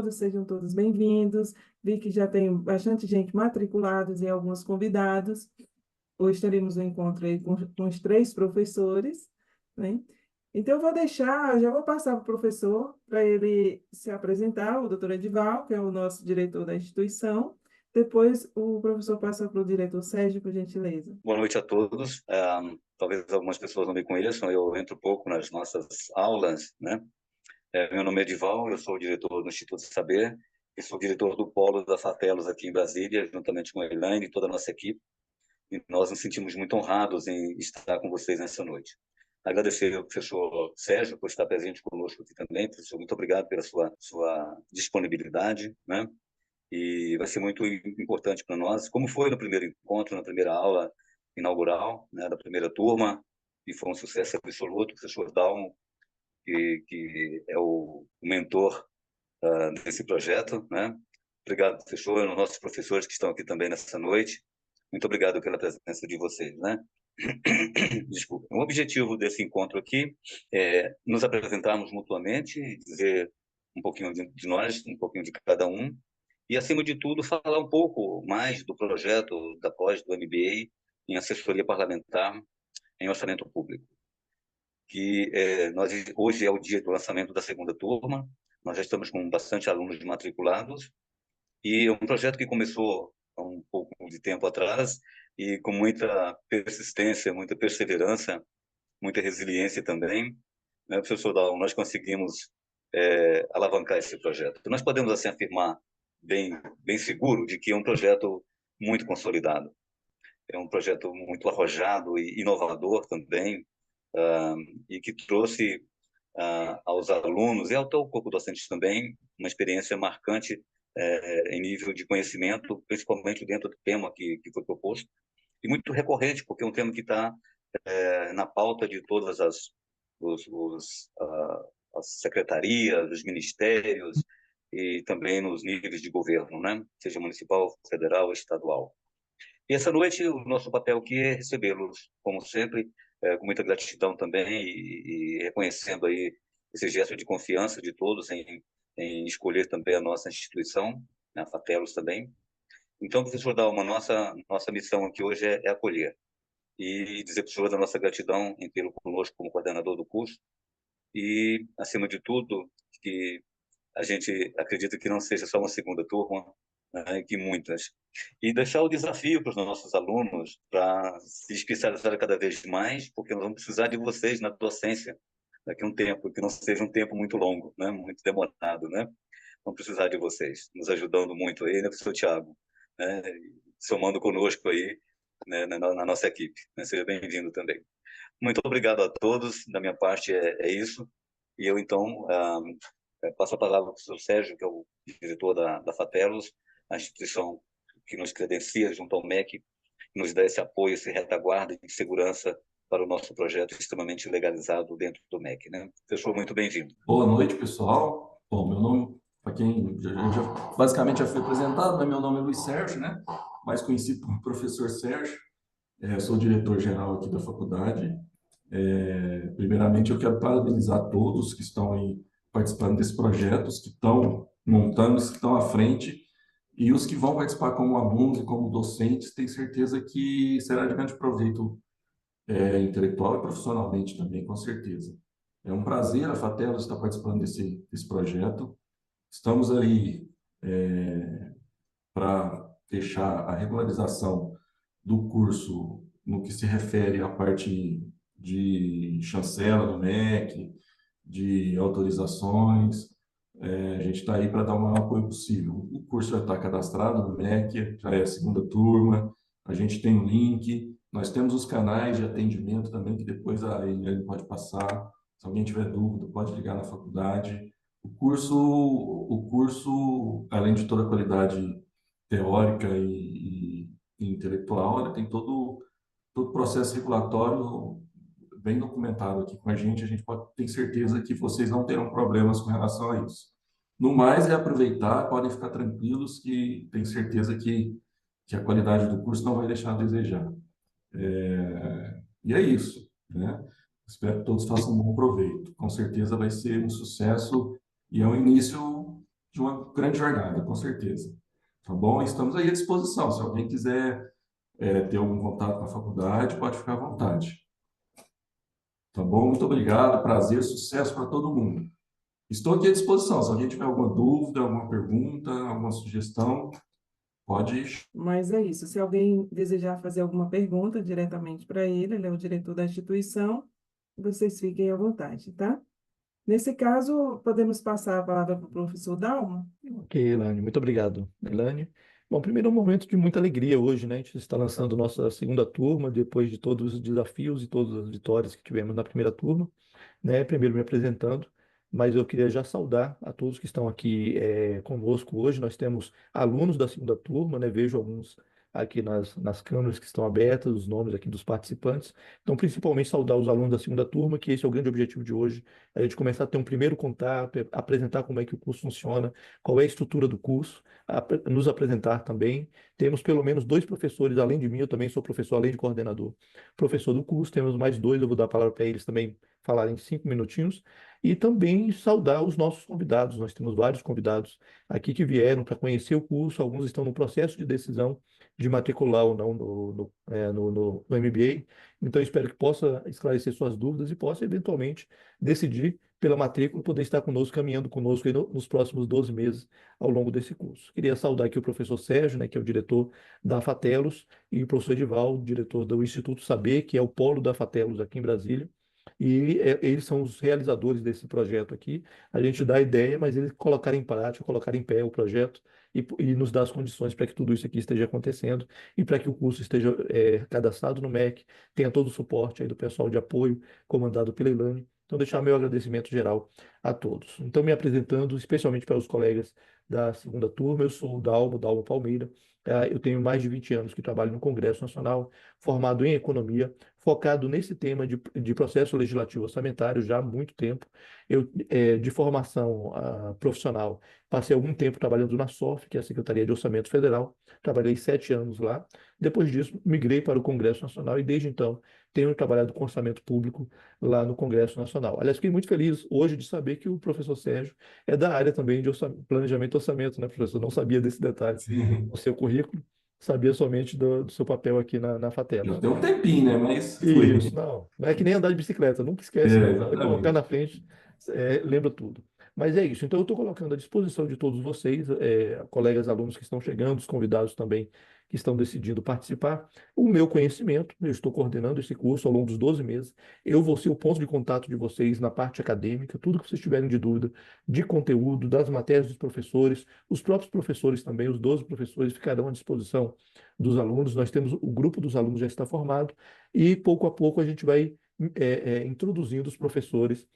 todos, sejam todos bem-vindos. Vi que já tem bastante gente matriculados e alguns convidados. Hoje teremos um encontro aí com os três professores, né? Então, eu vou deixar, já vou passar para o professor, para ele se apresentar, o doutor Edival, que é o nosso diretor da instituição. Depois, o professor passa para o diretor Sérgio, por gentileza. Boa noite a todos. Talvez algumas pessoas não me conheçam, eu entro pouco nas nossas aulas, né? Meu nome é Edival, eu sou o diretor do Instituto Saber e sou diretor do Polo da Fatelos aqui em Brasília, juntamente com a Elaine e toda a nossa equipe. E nós nos sentimos muito honrados em estar com vocês nessa noite. Agradecer ao professor Sérgio por estar presente conosco aqui também. Professor, muito obrigado pela sua disponibilidade, né? E vai ser muito importante para nós, como foi no primeiro encontro, na primeira aula inaugural, né, da primeira turma, e foi um sucesso absoluto. O professor Dalmo, que é o mentor desse projeto, né? Obrigado, professor, e aos nossos professores que estão aqui também nessa noite. Muito obrigado pela presença de vocês, né? Desculpa. O objetivo desse encontro aqui é nos apresentarmos mutuamente, dizer um pouquinho de nós, um pouquinho de cada um, e, acima de tudo, falar um pouco mais do projeto da pós do MBA em assessoria parlamentar em orçamento público. Que hoje é o dia do lançamento da segunda turma, nós já estamos com bastante alunos matriculados, e é um projeto que começou há um pouco de tempo atrás, e com muita persistência, muita perseverança, muita resiliência também, né, professor Dal, nós conseguimos alavancar esse projeto. Nós podemos, assim, afirmar bem seguro de que é um projeto muito consolidado. É um projeto muito arrojado e inovador também, e que trouxe aos alunos e ao corpo docente também uma experiência marcante em nível de conhecimento, principalmente dentro do tema que foi proposto, e muito recorrente, porque é um tema que está na pauta de todas as secretarias, os ministérios e também nos níveis de governo, né? Seja municipal, federal, estadual. E essa noite o nosso papel aqui é recebê-los, como sempre, com muita gratidão também e reconhecendo aí esse gesto de confiança de todos em escolher também a nossa instituição, né, a Fatelos também. Então, professor Dalma, nossa missão aqui hoje é acolher e dizer para o senhor da nossa gratidão em tê-lo conosco como coordenador do curso e, acima de tudo, que a gente acredita que não seja só uma segunda turma, né, que muitas. E deixar o desafio para os nossos alunos para se especializar cada vez mais, porque nós vamos precisar de vocês na docência daqui a um tempo, que não seja um tempo muito longo, né, muito demorado, né? Vamos precisar de vocês, nos ajudando muito aí, né, professor Tiago, né, somando conosco aí, né, na nossa equipe. Né? Seja bem-vindo também. Muito obrigado a todos, da minha parte é isso. E eu, então, passo a palavra para o professor Sérgio, que é o diretor da Fatelos, a instituição que nos credencia junto ao MEC, nos dá esse apoio, esse retaguarda de segurança para o nosso projeto extremamente legalizado dentro do MEC. Né? Professor, muito bem-vindo. Boa noite, pessoal. Bom, meu nome, para quem basicamente já foi apresentado, né? Meu nome é Luiz Sérgio, né? Mais conhecido como professor Sérgio. Sou diretor-geral aqui da faculdade. Primeiramente, eu quero parabenizar todos que estão aí participando desse projeto, os que estão montando, os que estão à frente, e os que vão participar como alunos e como docentes, tenho certeza que será de grande proveito intelectual e profissionalmente também, com certeza. É um prazer a Fatelos estar participando desse projeto. Estamos aí para deixar a regularização do curso no que se refere à parte de chancela do MEC, de autorizações. A gente está aí para dar o maior apoio possível. O curso já está cadastrado no MEC, já é a segunda turma, a gente tem um link, nós temos os canais de atendimento também, que depois a Eliane pode passar. Se alguém tiver dúvida, pode ligar na faculdade. O curso, além de toda a qualidade teórica e intelectual, ele tem todo o processo regulatório bem documentado aqui com a gente pode ter certeza que vocês não terão problemas com relação a isso. No mais, é aproveitar, podem ficar tranquilos que tenho certeza que a qualidade do curso não vai deixar a desejar. E é isso, né? Espero que todos façam um bom proveito. Com certeza vai ser um sucesso e é um início de uma grande jornada, com certeza. Tá bom? Estamos aí à disposição. Se alguém quiser ter algum contato com a faculdade, pode ficar à vontade. Tá bom? Muito obrigado, prazer, sucesso para todo mundo. Estou aqui à disposição. Se alguém tiver alguma dúvida, alguma pergunta, alguma sugestão, pode ir. Mas é isso. Se alguém desejar fazer alguma pergunta diretamente para ele, ele é o diretor da instituição, vocês fiquem à vontade, tá? Nesse caso, podemos passar a palavra para o professor Dalma? Ok, Elane, muito obrigado, Elane. Bom, primeiro é um momento de muita alegria hoje, né? A gente está lançando nossa segunda turma, depois de todos os desafios e todas as vitórias que tivemos na primeira turma, né? Primeiro me apresentando, mas eu queria já saudar a todos que estão aqui conosco hoje. Nós temos alunos da segunda turma, né? Vejo alguns aqui nas câmeras que estão abertas, os nomes aqui dos participantes. Então, principalmente saudar os alunos da segunda turma, que esse é o grande objetivo de hoje, a gente começar a ter um primeiro contato, apresentar como é que o curso funciona, qual é a estrutura do curso, nos apresentar também. Temos pelo menos dois professores, além de mim, eu também sou professor, além de coordenador, professor do curso. Temos mais dois, eu vou dar a palavra para eles também falarem 5 minutinhos. E também saudar os nossos convidados. Nós temos vários convidados aqui que vieram para conhecer o curso, alguns estão no processo de decisão de matricular ou não no MBA. Então, espero que possa esclarecer suas dúvidas e possa, eventualmente, decidir pela matrícula e poder estar conosco, caminhando conosco aí nos próximos 12 meses ao longo desse curso. Queria saudar aqui o professor Sérgio, né, que é o diretor da Fatelos, e o professor Edival, diretor do Instituto Saber, que é o polo da Fatelos aqui em Brasília. E eles são os realizadores desse projeto aqui. A gente dá a ideia, mas eles colocarem em prática, colocarem em pé o projeto e nos dar as condições para que tudo isso aqui esteja acontecendo e para que o curso esteja cadastrado no MEC, tenha todo o suporte aí do pessoal de apoio, comandado pela Ilane. Então, deixar meu agradecimento geral a todos. Então, me apresentando, especialmente para os colegas da segunda turma, eu sou o Dalmo Palmeira. Eu tenho mais de 20 anos que trabalho no Congresso Nacional, formado em economia, focado nesse tema de processo legislativo orçamentário já há muito tempo. Eu, de formação profissional, passei algum tempo trabalhando na SOF, que é a Secretaria de Orçamento Federal. Trabalhei 7 anos lá. Depois disso, migrei para o Congresso Nacional e, desde então, tenho trabalhado com orçamento público lá no Congresso Nacional. Aliás, fiquei muito feliz hoje de saber que o professor Sérgio é da área também de planejamento e orçamento, né, professor? Não sabia desse detalhe Sim. no seu currículo, sabia somente do seu papel aqui na Já Fatelo. tem um tempinho, né? Mas Isso, foi. não é que nem andar de bicicleta, nunca esquece, não. Vai colocar na Exatamente. frente, lembra tudo. Mas é isso, então eu estou colocando à disposição de todos vocês, colegas alunos que estão chegando, os convidados também que estão decidindo participar, o meu conhecimento. Eu estou coordenando esse curso ao longo dos 12 meses. Eu vou ser o ponto de contato de vocês na parte acadêmica, tudo que vocês tiverem de dúvida, de conteúdo, das matérias dos professores, os próprios professores também, os 12 professores ficarão à disposição dos alunos. Nós temos o grupo dos alunos já está formado e pouco a pouco a gente vai introduzindo os professores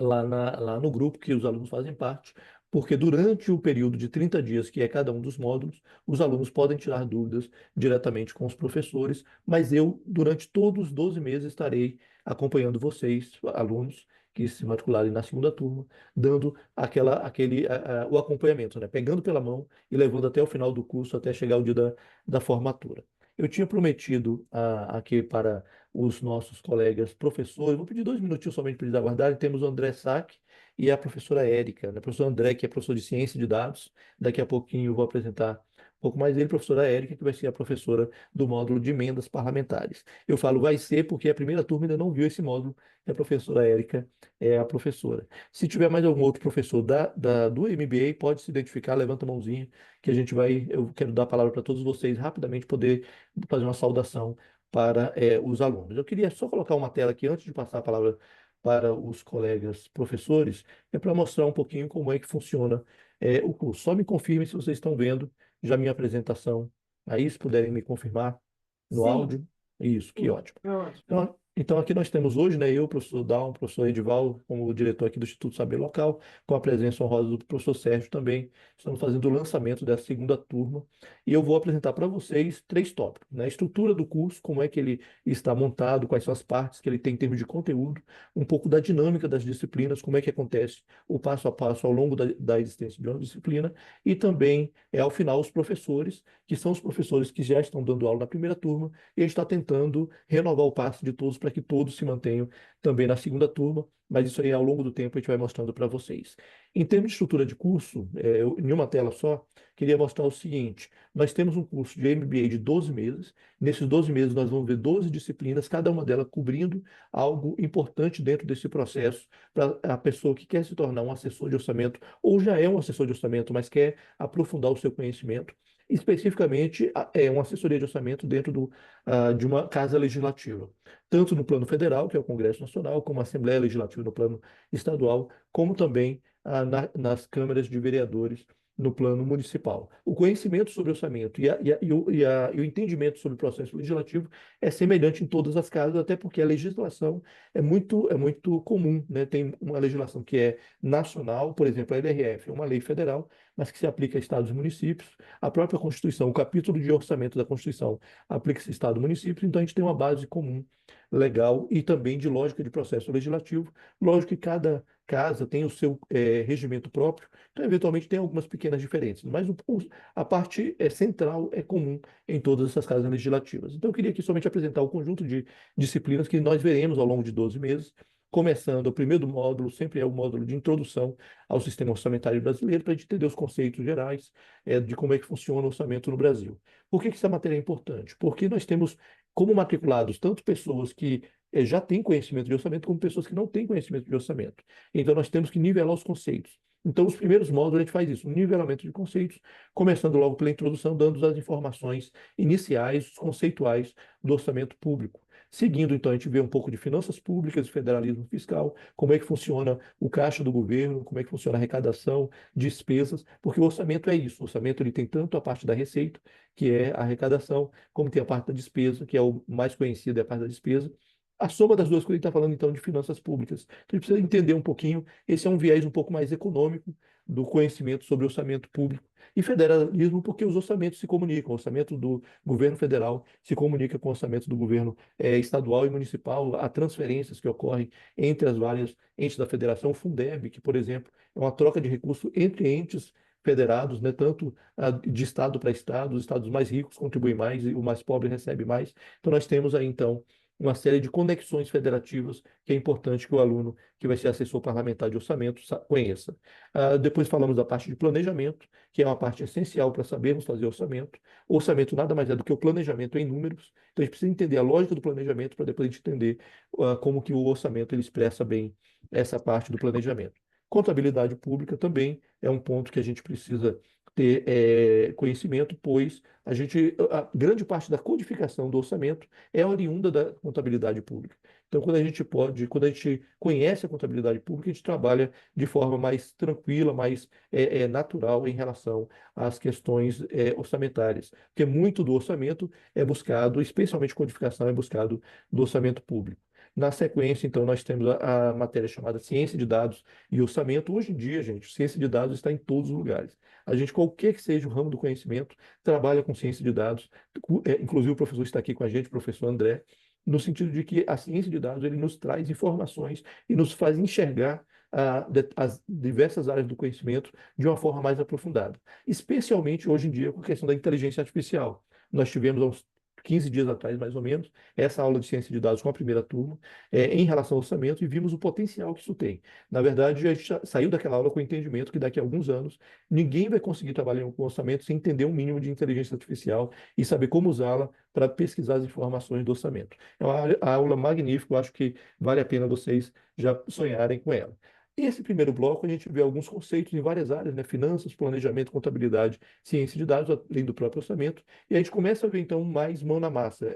lá no grupo que os alunos fazem parte, porque durante o período de 30 dias, que é cada um dos módulos, os alunos podem tirar dúvidas diretamente com os professores, mas eu, durante todos os 12 meses, estarei acompanhando vocês, alunos que se matricularem na segunda turma, dando o acompanhamento, né? Pegando pela mão e levando até o final do curso, até chegar o dia da formatura. Eu tinha prometido aqui para os nossos colegas professores. Vou pedir 2 minutinhos somente para eles aguardarem. Temos o André Sack e a professora Érica, né? O professor André, que é professor de ciência de dados. Daqui a pouquinho eu vou apresentar um pouco mais dele, professora Érica, que vai ser a professora do módulo de emendas parlamentares. Eu falo vai ser porque a primeira turma ainda não viu esse módulo, e a professora Érica é a professora. Se tiver mais algum outro professor do MBA, pode se identificar, levanta a mãozinha, que eu quero dar a palavra para todos vocês rapidamente, poder fazer uma saudação para os alunos. Eu queria só colocar uma tela aqui antes de passar a palavra para os colegas professores, para mostrar um pouquinho como é que funciona o curso. Só me confirme se vocês estão vendo já minha apresentação. Aí, se puderem me confirmar no Sim, áudio. Isso, que sim, ótimo. é ótimo. Então, aqui nós temos hoje, né, eu, o professor Down, o professor Edival, como diretor aqui do Instituto Saber Local, com a presença honrosa do professor Sérgio também. Estamos fazendo o lançamento dessa segunda turma e eu vou apresentar para vocês 3 tópicos, né? A estrutura do curso, como é que ele está montado, quais são as partes que ele tem em termos de conteúdo, um pouco da dinâmica das disciplinas, como é que acontece o passo a passo ao longo da existência de uma disciplina e também, ao final, os professores, que são os professores que já estão dando aula na primeira turma e a gente está tentando renovar o passo de todos para para que todos se mantenham também na segunda turma, mas isso aí ao longo do tempo a gente vai mostrando para vocês. Em termos de estrutura de curso, em uma tela só, queria mostrar o seguinte: nós temos um curso de MBA de 12 meses. Nesses 12 meses, nós vamos ver 12 disciplinas, cada uma delas cobrindo algo importante dentro desse processo, para a pessoa que quer se tornar um assessor de orçamento, ou já é um assessor de orçamento, mas quer aprofundar o seu conhecimento. Especificamente, é uma assessoria de orçamento dentro de uma casa legislativa, tanto no plano federal, que é o Congresso Nacional, como a Assembleia Legislativa no plano estadual, como também nas câmaras de vereadores no plano municipal. O conhecimento sobre orçamento e o entendimento sobre o processo legislativo é semelhante em todas as casas, até porque a legislação é muito comum, né? Tem uma legislação que é nacional, por exemplo, a LRF é uma lei federal, mas que se aplica a estados e municípios. A própria Constituição, o capítulo de orçamento da Constituição, aplica-se a estado e municípios, então a gente tem uma base comum legal e também de lógica de processo legislativo. Lógico que cada casa tem o seu regimento próprio, então eventualmente tem algumas pequenas diferenças, mas a parte central é comum em todas essas casas legislativas. Então eu queria aqui somente apresentar o conjunto de disciplinas que nós veremos ao longo de 12 meses. Começando, o primeiro módulo sempre é o módulo de introdução ao sistema orçamentário brasileiro, para a gente entender os conceitos gerais de como é que funciona o orçamento no Brasil. Por que essa matéria é importante? Porque nós temos como matriculados tanto pessoas que já têm conhecimento de orçamento, como pessoas que não têm conhecimento de orçamento. Então, nós temos que nivelar os conceitos. Então, os primeiros módulos a gente faz isso, um nivelamento de conceitos, começando logo pela introdução, dando as informações iniciais, conceituais do orçamento público. Seguindo, então, a gente vê um pouco de finanças públicas e federalismo fiscal, como é que funciona o caixa do governo, como é que funciona a arrecadação, despesas, porque o orçamento é isso. O orçamento ele tem tanto a parte da receita, que é a arrecadação, como tem a parte da despesa, que é o mais conhecido, é a parte da despesa. A soma das duas coisas, a gente está falando, então, de finanças públicas. Então, a gente precisa entender um pouquinho, esse é um viés um pouco mais econômico do conhecimento sobre orçamento público. E federalismo, porque os orçamentos se comunicam. O orçamento do governo federal se comunica com o orçamento do governo estadual e municipal. Há transferências que ocorrem entre as várias entes da federação. O Fundeb, que, por exemplo, é uma troca de recursos entre entes federados, né, tanto de estado para estado, os estados mais ricos contribuem mais e o mais pobre recebe mais. Então, nós temos aí, então, uma série de conexões federativas que é importante que o aluno que vai ser assessor parlamentar de orçamento conheça. Depois falamos da parte de planejamento, que é uma parte essencial para sabermos fazer orçamento. O orçamento nada mais é do que o planejamento em números, então a gente precisa entender a lógica do planejamento para depois a gente entender como que o orçamento ele expressa bem essa parte do planejamento. Contabilidade pública também é um ponto que a gente precisa ter conhecimento, pois a grande parte da codificação do orçamento é oriunda da contabilidade pública. Então, quando a gente conhece a contabilidade pública, a gente trabalha de forma mais tranquila, mais natural em relação às questões orçamentárias, porque muito do orçamento é buscado, especialmente codificação, é buscado do orçamento público. Na sequência, então, nós temos a matéria chamada Ciência de Dados e Orçamento. Hoje em dia, gente, ciência de dados está em todos os lugares. A gente, qualquer que seja o ramo do conhecimento, trabalha com ciência de dados. Inclusive, o professor está aqui com a gente, o professor André, no sentido de que a ciência de dados ele nos traz informações e nos faz enxergar as diversas áreas do conhecimento de uma forma mais aprofundada. Especialmente hoje em dia com a questão da inteligência artificial. Nós tivemos há uns 15 dias atrás, mais ou menos, essa aula de ciência de dados com a primeira turma, em relação ao orçamento, e vimos o potencial que isso tem. Na verdade, a gente saiu daquela aula com o entendimento que daqui a alguns anos ninguém vai conseguir trabalhar com orçamento sem entender um mínimo de inteligência artificial e saber como usá-la para pesquisar as informações do orçamento. É uma aula magnífica, eu acho que vale a pena vocês já sonharem com ela. Esse primeiro bloco, a gente vê alguns conceitos em várias áreas, né? Finanças, planejamento, contabilidade, ciência de dados, além do próprio orçamento. E a gente começa a ver, então, mais mão na massa,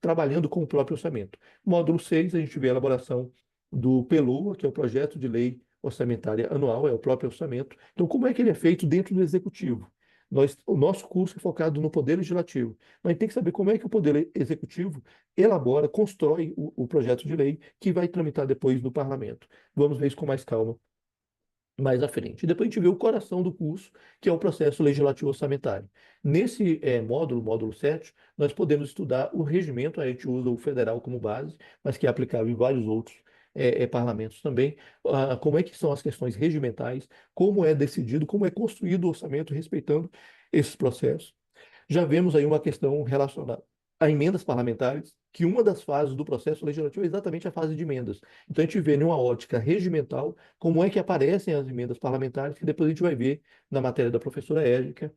trabalhando com o próprio orçamento. Módulo 6, a gente vê a elaboração do PELOA, que é o Projeto de Lei Orçamentária Anual, é o próprio orçamento. Então, como é que ele é feito dentro do Executivo? O nosso curso é focado no Poder Legislativo. Mas a gente tem que saber como é que o Poder Executivo elabora, constrói o projeto de lei que vai tramitar depois no Parlamento. Vamos ver isso com mais calma mais à frente. E depois a gente vê o coração do curso, que é o processo legislativo orçamentário. Nesse módulo 7, nós podemos estudar o regimento, a gente usa o federal como base, mas que é aplicável em vários outros parlamentos também, como é que são as questões regimentais, como é decidido, como é construído o orçamento respeitando esses processos. Já vemos aí uma questão relacionada a emendas parlamentares, que uma das fases do processo legislativo é exatamente a fase de emendas. Então, a gente vê numa ótica regimental como é que aparecem as emendas parlamentares, que depois a gente vai ver na matéria da professora Érica,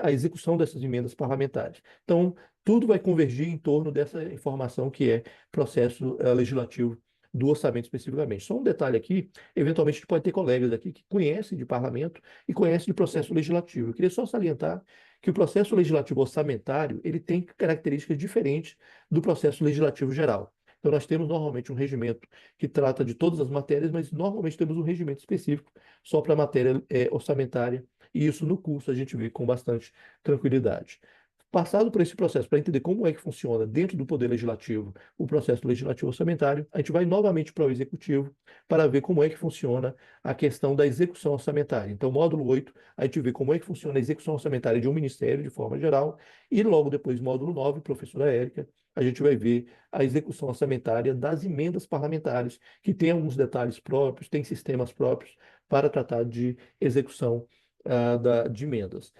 a execução dessas emendas parlamentares. Então, tudo vai convergir em torno dessa informação que é processo legislativo do orçamento especificamente. Só um detalhe aqui, eventualmente a gente pode ter colegas aqui que conhecem de parlamento e conhecem de processo legislativo. Eu queria só salientar que o processo legislativo orçamentário, ele tem características diferentes do processo legislativo geral. Então, nós temos normalmente um regimento que trata de todas as matérias, mas normalmente temos um regimento específico só para a matéria orçamentária, e isso no curso a gente vê com bastante tranquilidade. Passado por esse processo, para entender como é que funciona dentro do Poder Legislativo o processo legislativo orçamentário, a gente vai novamente para o Executivo para ver como é que funciona a questão da execução orçamentária. Então, módulo 8, a gente vê como é que funciona a execução orçamentária de um ministério de forma geral, e logo depois, módulo 9, professora Érica, a gente vai ver a execução orçamentária das emendas parlamentares, que tem alguns detalhes próprios, tem sistemas próprios para tratar de execução de emendas.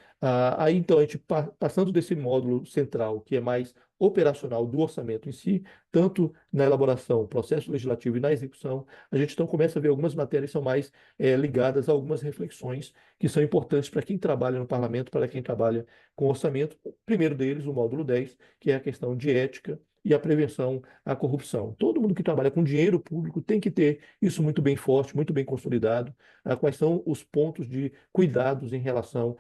Aí, então, a gente passando desse módulo central, que é mais operacional do orçamento em si, tanto na elaboração, processo legislativo e na execução, a gente então começa a ver algumas matérias que são mais ligadas a algumas reflexões que são importantes para quem trabalha no parlamento, para quem trabalha com orçamento. O primeiro deles, o módulo 10, que é a questão de ética e a prevenção à corrupção. Todo mundo que trabalha com dinheiro público tem que ter isso muito bem forte, muito bem consolidado. Quais são os pontos de cuidados em relação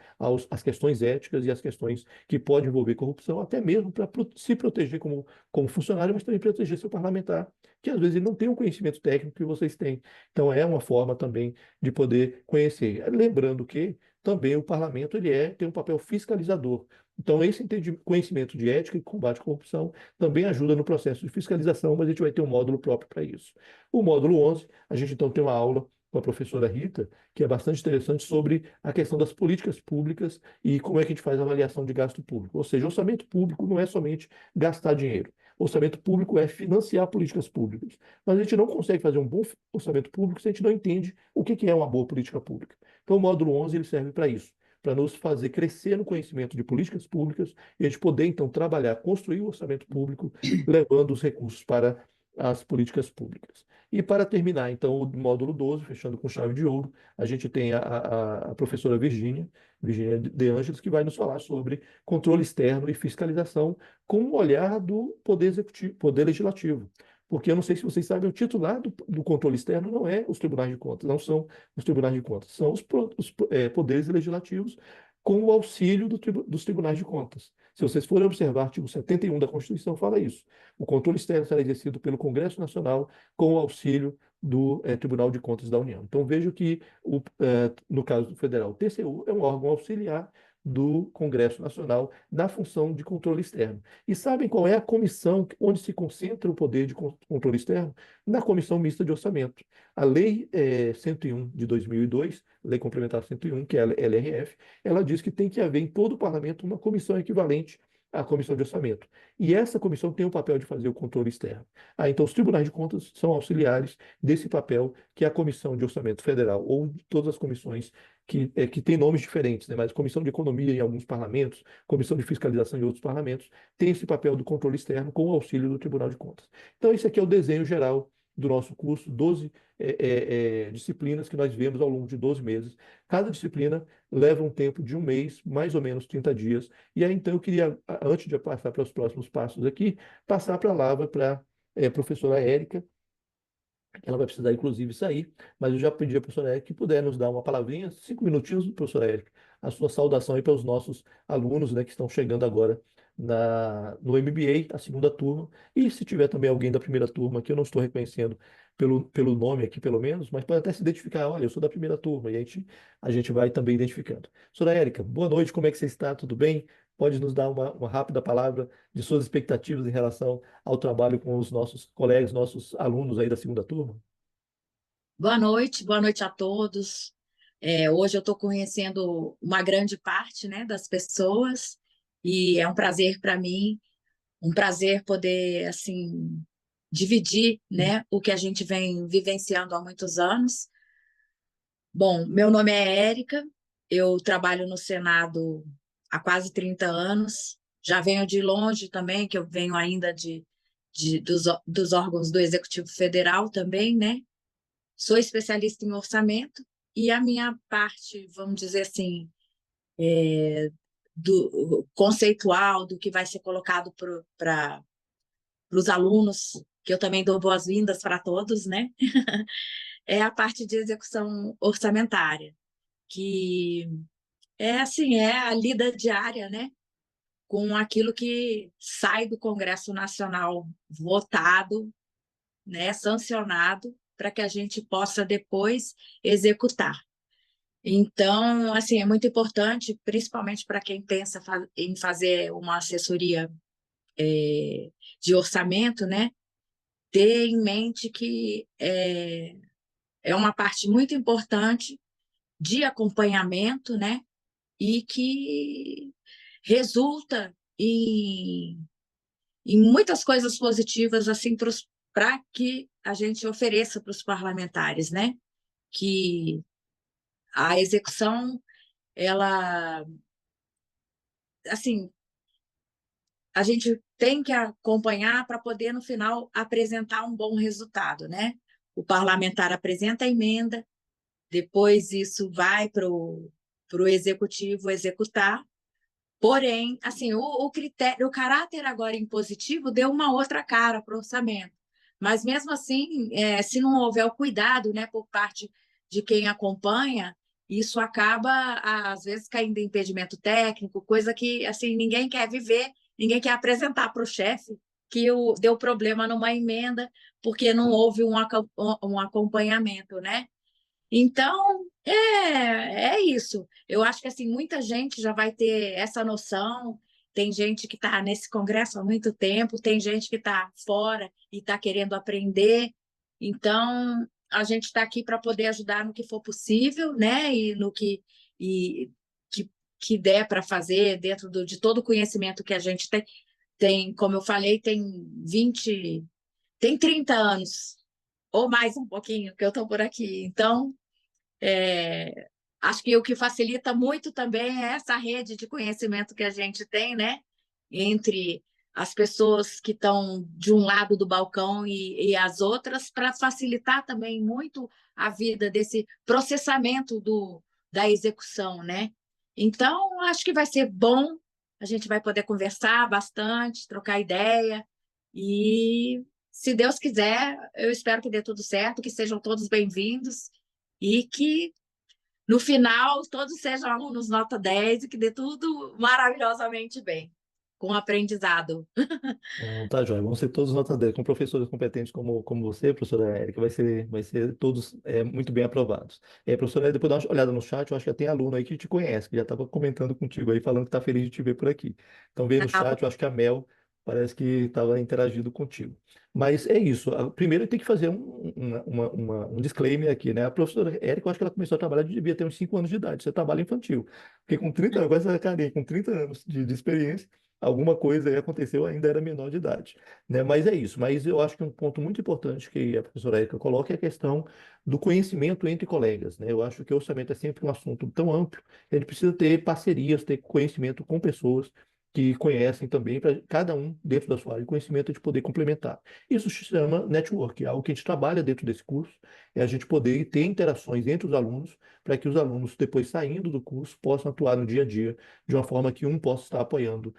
às questões éticas e às questões que podem envolver corrupção, até mesmo para se proteger como funcionário, mas também proteger seu parlamentar, que às vezes ele não tem o conhecimento técnico que vocês têm. Então, é uma forma também de poder conhecer. Lembrando que também o parlamento tem um papel fiscalizador. Então, esse conhecimento de ética e combate à corrupção também ajuda no processo de fiscalização, mas a gente vai ter um módulo próprio para isso. O módulo 11, a gente então tem uma aula com a professora Rita, que é bastante interessante sobre a questão das políticas públicas e como é que a gente faz a avaliação de gasto público. Ou seja, orçamento público não é somente gastar dinheiro. Orçamento público é financiar políticas públicas. Mas a gente não consegue fazer um bom orçamento público se a gente não entende o que é uma boa política pública. Então, o módulo 11 ele serve para isso, para nos fazer crescer no conhecimento de políticas públicas e a gente poder, então, trabalhar, construir o orçamento público, levando os recursos para as políticas públicas. E para terminar, então, o módulo 12, fechando com chave de ouro, a gente tem a professora Virgínia De Ângeles, que vai nos falar sobre controle externo e fiscalização com o olhar do Poder Executivo, Poder Legislativo. Porque eu não sei se vocês sabem, o titular do controle externo não é os tribunais de contas, não são os tribunais de contas, são os poderes legislativos com o auxílio dos tribunais de contas. Se vocês forem observar, o artigo 71 da Constituição fala isso. O controle externo será exercido pelo Congresso Nacional com o auxílio do Tribunal de Contas da União. Então, vejo que, no caso do federal, o TCU é um órgão auxiliar do Congresso Nacional na função de controle externo. E sabem qual é a comissão onde se concentra o poder de controle externo? Na Comissão Mista de Orçamento. A Lei 101 de 2002, Lei Complementar 101, que é a LRF, ela diz que tem que haver em todo o parlamento uma comissão equivalente à Comissão de Orçamento. E essa comissão tem o papel de fazer o controle externo. Então, os tribunais de contas são auxiliares desse papel que a Comissão de Orçamento Federal, ou de todas as comissões que têm nomes diferentes, né? Mas Comissão de Economia em alguns parlamentos, Comissão de Fiscalização em outros parlamentos, tem esse papel do controle externo com o auxílio do Tribunal de Contas. Então, esse aqui é o desenho geral do nosso curso, 12 disciplinas que nós vemos ao longo de 12 meses. Cada disciplina leva um tempo de um mês, mais ou menos 30 dias. E aí, então, eu queria, antes de passar para os próximos passos aqui, passar para a palavra para a professora Érica. Ela vai precisar, inclusive, sair, mas eu já pedi à professora Érica que puder nos dar uma palavrinha, 5 minutinhos, professora Érica, a sua saudação aí para os nossos alunos, né, que estão chegando agora no MBA, a segunda turma, e se tiver também alguém da primeira turma, que eu não estou reconhecendo pelo nome aqui, pelo menos, mas pode até se identificar, olha, eu sou da primeira turma, e a gente vai também identificando. Professora Érica, boa noite, como é que você está? Tudo bem? Pode nos dar uma rápida palavra de suas expectativas em relação ao trabalho com os nossos colegas, nossos alunos aí da segunda turma? Boa noite a todos. Hoje eu estou conhecendo uma grande parte, né, das pessoas e é um prazer para mim, um prazer poder assim dividir, né, o que a gente vem vivenciando há muitos anos. Bom, meu nome é Érica, eu trabalho no Senado há quase 30 anos. Já venho de longe também, que eu venho ainda dos órgãos do Executivo Federal também, né? Sou especialista em orçamento e a minha parte, vamos dizer assim, do conceitual, do que vai ser colocado para os alunos, que eu também dou boas-vindas para todos, né? É a parte de execução orçamentária, que é assim, é a lida diária, né? Com aquilo que sai do Congresso Nacional votado, né, sancionado, para que a gente possa depois executar. Então, assim, é muito importante, principalmente para quem pensa em fazer uma assessoria de orçamento, né, ter em mente que é uma parte muito importante de acompanhamento, né, e que resulta em muitas coisas positivas assim para que a gente ofereça para os parlamentares, né? Que a execução, ela, assim, a gente tem que acompanhar para poder, no final, apresentar um bom resultado, né? O parlamentar apresenta a emenda, depois isso vai para o executivo executar. Porém, assim, o critério, o caráter agora impositivo deu uma outra cara para o orçamento. Mas mesmo assim, se não houver o cuidado, né, por parte de quem acompanha, isso acaba às vezes caindo em impedimento técnico, coisa que assim ninguém quer viver, ninguém quer apresentar para o chefe que deu problema numa emenda porque não houve um acompanhamento, né? Então, é isso. Eu acho que assim, muita gente já vai ter essa noção. Tem gente que está nesse congresso há muito tempo, tem gente que está fora e está querendo aprender. Então, a gente está aqui para poder ajudar no que for possível, né? E no e, que, que der para fazer dentro de todo o conhecimento que a gente tem. Tem, como eu falei, tem 30 anos, ou mais um pouquinho, que eu estou por aqui. Então, acho que o que facilita muito também é essa rede de conhecimento que a gente tem, né? Entre as pessoas que estão de um lado do balcão e as outras, para facilitar também muito a vida desse processamento da execução, né? Então, acho que vai ser bom, a gente vai poder conversar bastante, trocar ideia, e se Deus quiser, eu espero que dê tudo certo, que sejam todos bem-vindos e que no final todos sejam alunos nota 10 e que dê tudo maravilhosamente bem, com aprendizado. Não, tá, joia. Vão ser todos nota 10, com professores competentes como você, professora Érica, vai ser todos muito bem aprovados. Professora Érica, depois dá uma olhada no chat, eu acho que já tem aluno aí que te conhece, que já estava comentando contigo aí, falando que está feliz de te ver por aqui. Então, veio no chat, eu acho que a Mel parece que estava interagindo contigo. Mas é isso. Primeiro, tem que fazer um disclaimer aqui, né? A professora Érica, eu acho que ela começou a trabalhar, devia ter uns 5 anos de idade. Você trabalha infantil. Porque com 30 anos, com essa carinha, com 30 anos de experiência, alguma coisa aí aconteceu, ainda era menor de idade, né? Mas é isso. Mas eu acho que um ponto muito importante que a professora Érica coloca é a questão do conhecimento entre colegas, né? Eu acho que o orçamento é sempre um assunto tão amplo que a gente precisa ter parcerias, ter conhecimento com pessoas que conhecem também, para cada um, dentro da sua área de conhecimento, de poder complementar. Isso se chama network, é algo que a gente trabalha dentro desse curso, é a gente poder ter interações entre os alunos, para que os alunos, depois saindo do curso, possam atuar no dia a dia, de uma forma que um possa estar apoiando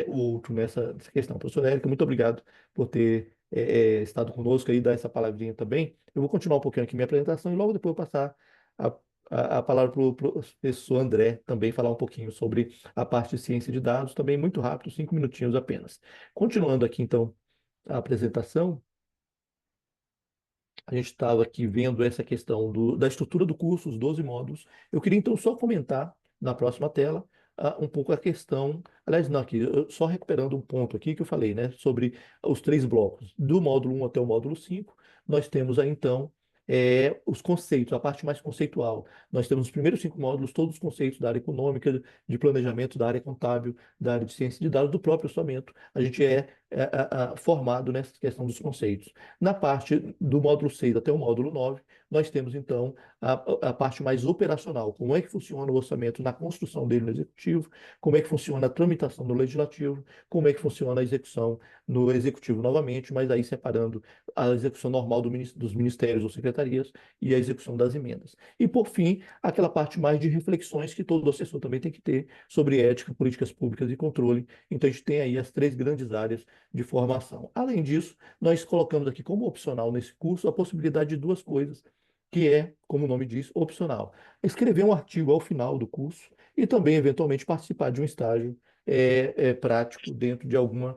o outro nessa questão. Professora Érica, muito obrigado por ter estado conosco aí, dar essa palavrinha também. Eu vou continuar um pouquinho aqui minha apresentação e logo depois eu passar a, a palavra para o professor André também falar um pouquinho sobre a parte de ciência de dados, também muito rápido, 5 minutinhos apenas. Continuando aqui, então, a apresentação, a gente estava aqui vendo essa questão da estrutura do curso, os 12 módulos. Eu queria então só comentar na próxima tela um pouco a questão, aliás, não, aqui, só recuperando um ponto aqui que eu falei, né, sobre os 3 blocos. Do módulo 1 até o módulo 5, nós temos aí então os conceitos, a parte mais conceitual. Nós temos os primeiros 5 módulos, todos os conceitos da área econômica, de planejamento, da área contábil, da área de ciência de dados, do próprio orçamento. A gente formado nessa questão dos conceitos. Na parte do módulo 6 até o módulo 9, nós temos, então, a parte mais operacional. Como é que funciona o orçamento na construção dele no Executivo, como é que funciona a tramitação no Legislativo, como é que funciona a execução no Executivo novamente, mas aí separando a execução normal dos ministérios ou secretarias e a execução das emendas. E, por fim, aquela parte mais de reflexões que todo assessor também tem que ter sobre ética, políticas públicas e controle. Então, a gente tem aí as três grandes áreas de formação. Além disso, nós colocamos aqui como opcional nesse curso a possibilidade de duas coisas, que é, como o nome diz, opcional. Escrever um artigo ao final do curso e também, eventualmente, participar de um estágio prático dentro de algum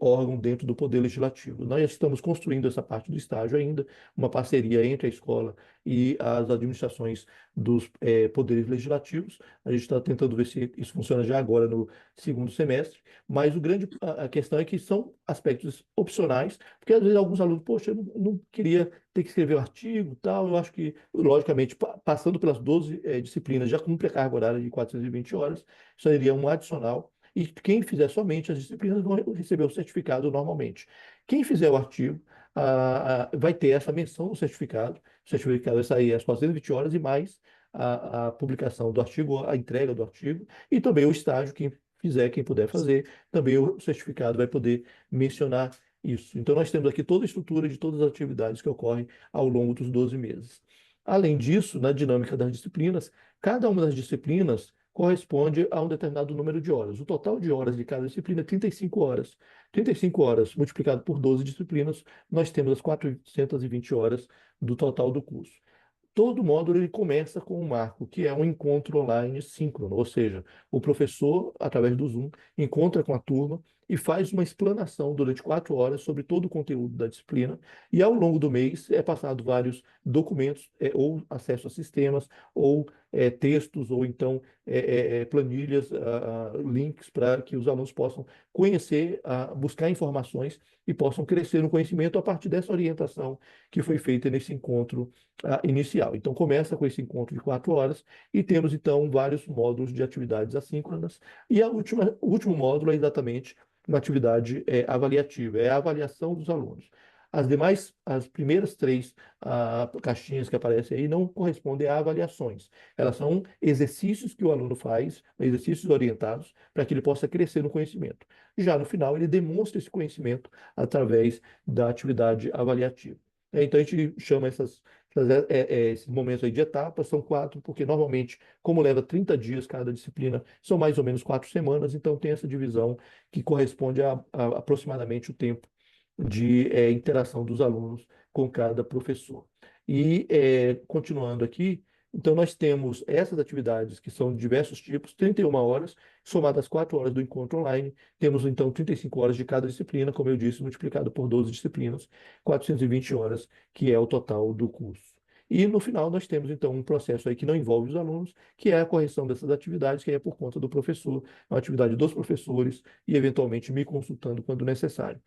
órgão dentro do Poder Legislativo. Nós estamos construindo essa parte do estágio ainda, uma parceria entre a escola e as administrações dos poderes legislativos. A gente está tentando ver se isso funciona já agora no segundo semestre, mas a questão é que são aspectos opcionais, porque às vezes alguns alunos, poxa, eu não queria ter que escrever o artigo, tal. Eu acho que, logicamente, passando pelas 12 disciplinas, já cumpre a carga horária de 420 horas, isso seria um adicional. E quem fizer somente as disciplinas vão receber o certificado normalmente. Quem fizer o artigo vai ter essa menção no certificado. O certificado vai sair às 420 horas e mais a publicação do artigo, a entrega do artigo e também o estágio, quem puder fazer, também o certificado vai poder mencionar isso. Então, nós temos aqui toda a estrutura de todas as atividades que ocorrem ao longo dos 12 meses. Além disso, na dinâmica das disciplinas, cada uma das disciplinas corresponde a um determinado número de horas. O total de horas de cada disciplina é 35 horas. 35 horas multiplicado por 12 disciplinas, nós temos as 420 horas do total do curso. Todo módulo ele começa com um marco, que é um encontro online síncrono, ou seja, o professor, através do Zoom, encontra com a turma e faz uma explanação durante 4 horas sobre todo o conteúdo da disciplina, e ao longo do mês é passado vários documentos, ou acesso a sistemas, ou textos, ou então planilhas, links para que os alunos possam conhecer, buscar informações e possam crescer no conhecimento a partir dessa orientação que foi feita nesse encontro inicial. Então, começa com esse encontro de 4 horas e temos, então, vários módulos de atividades assíncronas. E o último módulo é exatamente uma atividade avaliativa, é a avaliação dos alunos. As primeiras três caixinhas que aparecem aí não correspondem a avaliações. Elas são exercícios que o aluno faz, exercícios orientados, para que ele possa crescer no conhecimento. Já no final, ele demonstra esse conhecimento através da atividade avaliativa. Então, a gente chama esses momentos aí de etapas, são 4, porque normalmente, como leva 30 dias cada disciplina, são mais ou menos 4 semanas, então tem essa divisão que corresponde a aproximadamente o tempo de interação dos alunos com cada professor. E, continuando aqui, então nós temos essas atividades que são de diversos tipos, 31 horas, somadas 4 horas do encontro online, temos então 35 horas de cada disciplina, como eu disse, multiplicado por 12 disciplinas, 420 horas, que é o total do curso. E no final nós temos então um processo aí que não envolve os alunos, que é a correção dessas atividades, que é por conta do professor, é uma atividade dos professores e eventualmente me consultando quando necessário.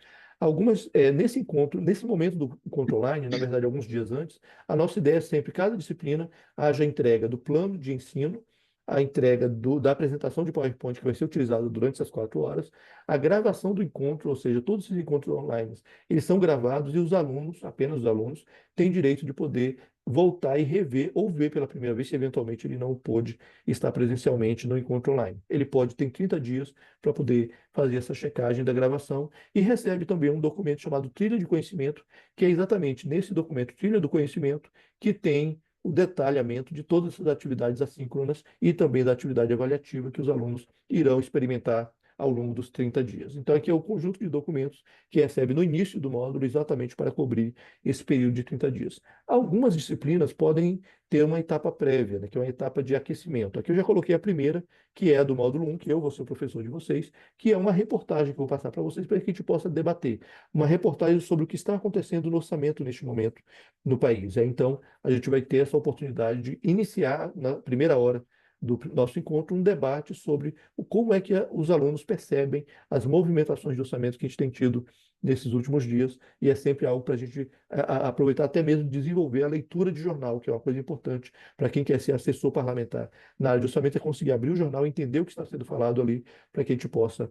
Nesse momento do encontro online, na verdade, alguns dias antes, a nossa ideia é sempre, cada disciplina, haja a entrega do plano de ensino, a entrega da apresentação de PowerPoint que vai ser utilizada durante essas 4 horas, a gravação do encontro, ou seja, todos esses encontros online, eles são gravados e os alunos, apenas os alunos, têm direito de poder voltar e rever ou ver pela primeira vez se eventualmente ele não pôde estar presencialmente no encontro online. Ele pode ter 30 dias para poder fazer essa checagem da gravação e recebe também um documento chamado Trilha de Conhecimento, que é exatamente nesse documento, Trilha do Conhecimento, que tem o detalhamento de todas essas atividades assíncronas e também da atividade avaliativa que os alunos irão experimentar ao longo dos 30 dias. Então, aqui é o conjunto de documentos que recebe no início do módulo, exatamente para cobrir esse período de 30 dias. Algumas disciplinas podem ter uma etapa prévia, né, que é uma etapa de aquecimento. Aqui eu já coloquei a primeira, que é a do módulo 1, que eu vou ser o professor de vocês, que é uma reportagem que eu vou passar para vocês para que a gente possa debater. Uma reportagem sobre o que está acontecendo no orçamento neste momento no país. Então, a gente vai ter essa oportunidade de iniciar, na primeira hora do nosso encontro, um debate sobre como é que os alunos percebem as movimentações de orçamento que a gente tem tido nesses últimos dias, e é sempre algo para a gente aproveitar até mesmo desenvolver a leitura de jornal, que é uma coisa importante para quem quer ser assessor parlamentar na área de orçamento, é conseguir abrir o jornal e entender o que está sendo falado ali, para que a gente possa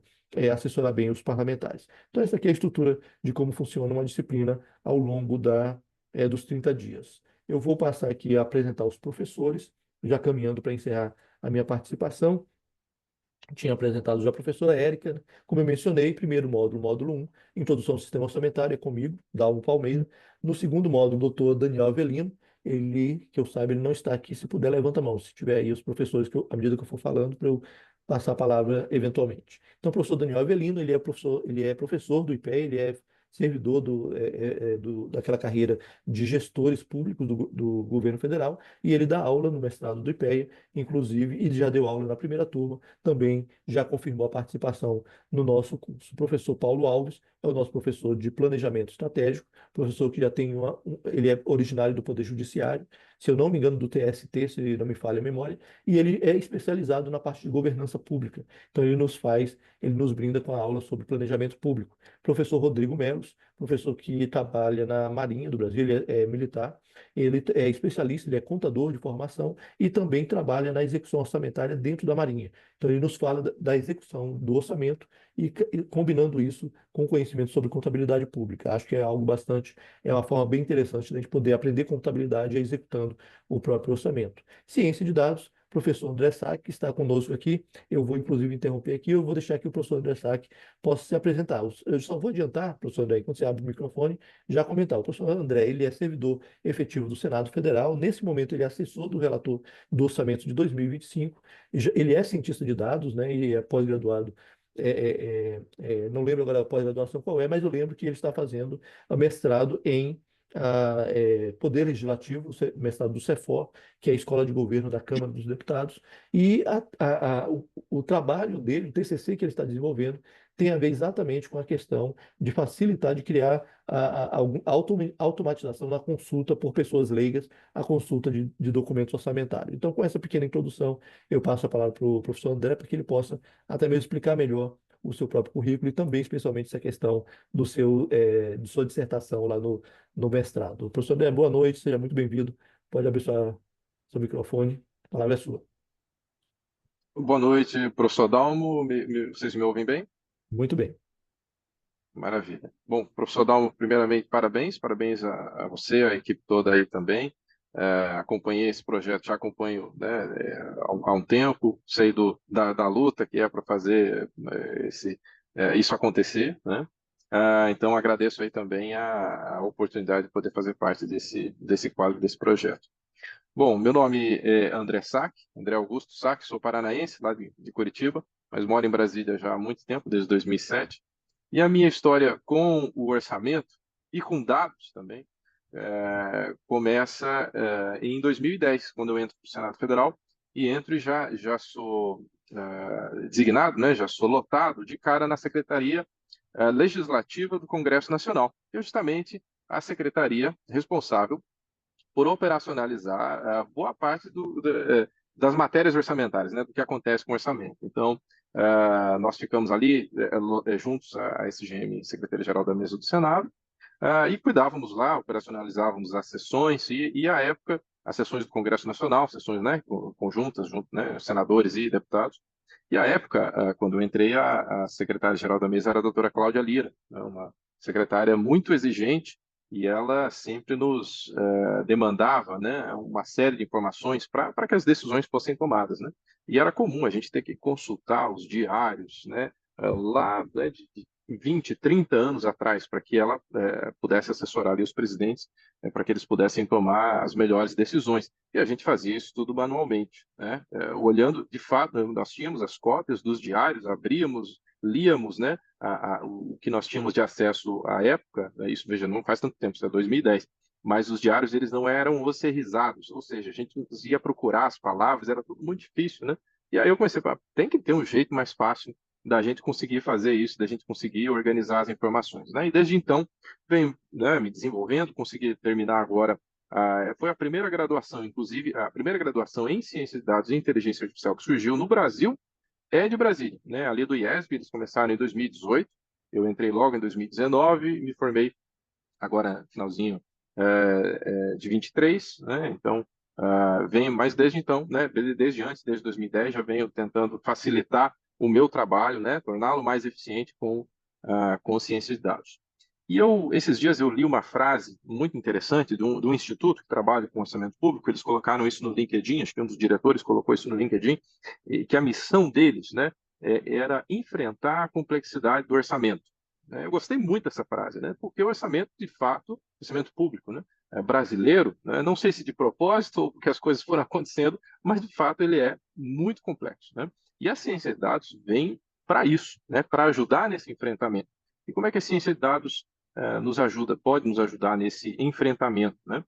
assessorar bem os parlamentares. Então, essa aqui é a estrutura de como funciona uma disciplina ao longo dos 30 dias. eu vou passar aqui a apresentar os professores, já caminhando para encerrar a minha participação. Tinha apresentado já a professora Érica, né? Como eu mencionei, primeiro módulo, módulo 1, Introdução ao Sistema Orçamentário, é comigo, Dalmo Palmeira. No segundo módulo, o doutor Daniel Avelino, ele, que eu saiba, ele não está aqui, se puder, levanta a mão, se tiver aí os professores, à medida que eu for falando, para eu passar a palavra eventualmente. Então, o professor Daniel Avelino, ele é professor do IPE, ele é servidor daquela carreira de gestores públicos do governo federal, e ele dá aula no mestrado do IPEA, inclusive, e já deu aula na primeira turma, também já confirmou a participação no nosso curso. O professor Paulo Alves é o nosso professor de planejamento estratégico, professor que já tem ele é originário do Poder Judiciário, se eu não me engano, do TST, se não me falha a memória, e ele é especializado na parte de governança pública. Então ele nos brinda com a aula sobre planejamento público. Professor Rodrigo Melos, professor que trabalha na Marinha do Brasil, ele é militar, ele é especialista, ele é contador de formação e também trabalha na execução orçamentária dentro da Marinha. Então, ele nos fala da execução do orçamento e combinando isso com conhecimento sobre contabilidade pública. Acho que é algo é uma forma bem interessante de a gente poder aprender contabilidade executando o próprio orçamento. Ciência de dados, professor André Sack, que está conosco aqui. Eu vou, inclusive, interromper aqui, eu vou deixar que o professor André Sack possa se apresentar. Eu só vou adiantar, professor André, quando você abre o microfone, já comentar. O professor André, ele é servidor efetivo do Senado Federal. Nesse momento, ele é assessor do relator do orçamento de 2025. Ele é cientista de dados, né? E é pós-graduado. Não lembro agora a pós-graduação qual é, mas eu lembro que ele está fazendo mestrado em Poder Legislativo, mestrado do CEFOR, que é a Escola de Governo da Câmara dos Deputados, e o trabalho dele, o TCC que ele está desenvolvendo, tem a ver exatamente com a questão de facilitar, de criar automatização na consulta por pessoas leigas, a consulta de documentos orçamentários. Então, com essa pequena introdução, eu passo a palavra para o professor André, para que ele possa até mesmo explicar melhor o seu próprio currículo e também, especialmente, essa questão de sua dissertação lá no mestrado. Professor André, boa noite, seja muito bem-vindo. Pode abrir seu microfone, a palavra é sua. Boa noite, professor Dalmo. Vocês me ouvem bem? Muito bem. Maravilha. Bom, professor Dalmo, primeiramente, parabéns a você, a equipe toda aí também. Acompanhei esse projeto, já acompanho, né, há um tempo, sei da luta que é para fazer isso acontecer, né? Então, agradeço aí também a oportunidade de poder fazer parte desse quadro, desse projeto. Bom, meu nome é André Sack, André Augusto Sack, sou paranaense, lá de Curitiba, mas moro em Brasília já há muito tempo, desde 2007. E a minha história com o orçamento e com dados também começa em 2010, quando eu entro para o Senado Federal e entro e já sou designado, né, já sou lotado de cara na Secretaria Legislativa do Congresso Nacional, que é justamente a secretaria responsável por operacionalizar boa parte das matérias orçamentárias, né, do que acontece com o orçamento. Então, nós ficamos ali juntos à SGM, Secretaria-Geral da Mesa do Senado, e cuidávamos lá, operacionalizávamos as sessões e à época, as sessões do Congresso Nacional, sessões, né, conjuntas, né, senadores e deputados. E à época, quando eu entrei, a secretária-geral da mesa era a doutora Cláudia Lira, né, uma secretária muito exigente, e ela sempre nos demandava, né, uma série de informações para que as decisões fossem tomadas, né? E era comum a gente ter que consultar os diários, né, lá, né, de 20, 30 anos atrás, para que ela pudesse assessorar ali os presidentes, para que eles pudessem tomar as melhores decisões. E a gente fazia isso tudo manualmente, né? Olhando, de fato, nós tínhamos as cópias dos diários, abríamos, líamos, né, o que nós tínhamos de acesso à época, né, isso, veja, não faz tanto tempo, isso é 2010, mas os diários eles não eram vocerizados, ou seja, a gente ia procurar as palavras, era tudo muito difícil, né? E aí eu comecei a falar, tem que ter um jeito mais fácil da gente conseguir fazer isso, da gente conseguir organizar as informações, né? E desde então, venho, né, me desenvolvendo, consegui terminar agora, foi a primeira graduação, inclusive, a primeira graduação em Ciência de Dados e Inteligência Artificial que surgiu no Brasil, é de Brasília, né? Ali do IESB, eles começaram em 2018, eu entrei logo em 2019 e me formei agora, finalzinho de 23, né? Então, venho, mas desde então, né, desde antes, desde 2010, já venho tentando facilitar o meu trabalho, né, torná-lo mais eficiente com ciência de dados. Esses dias eu li uma frase muito interessante de um instituto que trabalha com orçamento público. Eles colocaram isso no LinkedIn, acho que um dos diretores colocou isso no LinkedIn, e que a missão deles, né, era enfrentar a complexidade do orçamento. Eu gostei muito dessa frase, né, porque o orçamento, de fato, orçamento público, né, brasileiro, né, não sei se de propósito ou porque as coisas foram acontecendo, mas de fato ele é muito complexo, né? E a ciência de dados vem para isso, né, para ajudar nesse enfrentamento. E como é que a ciência de dados nos ajuda, pode nos ajudar nesse enfrentamento, né?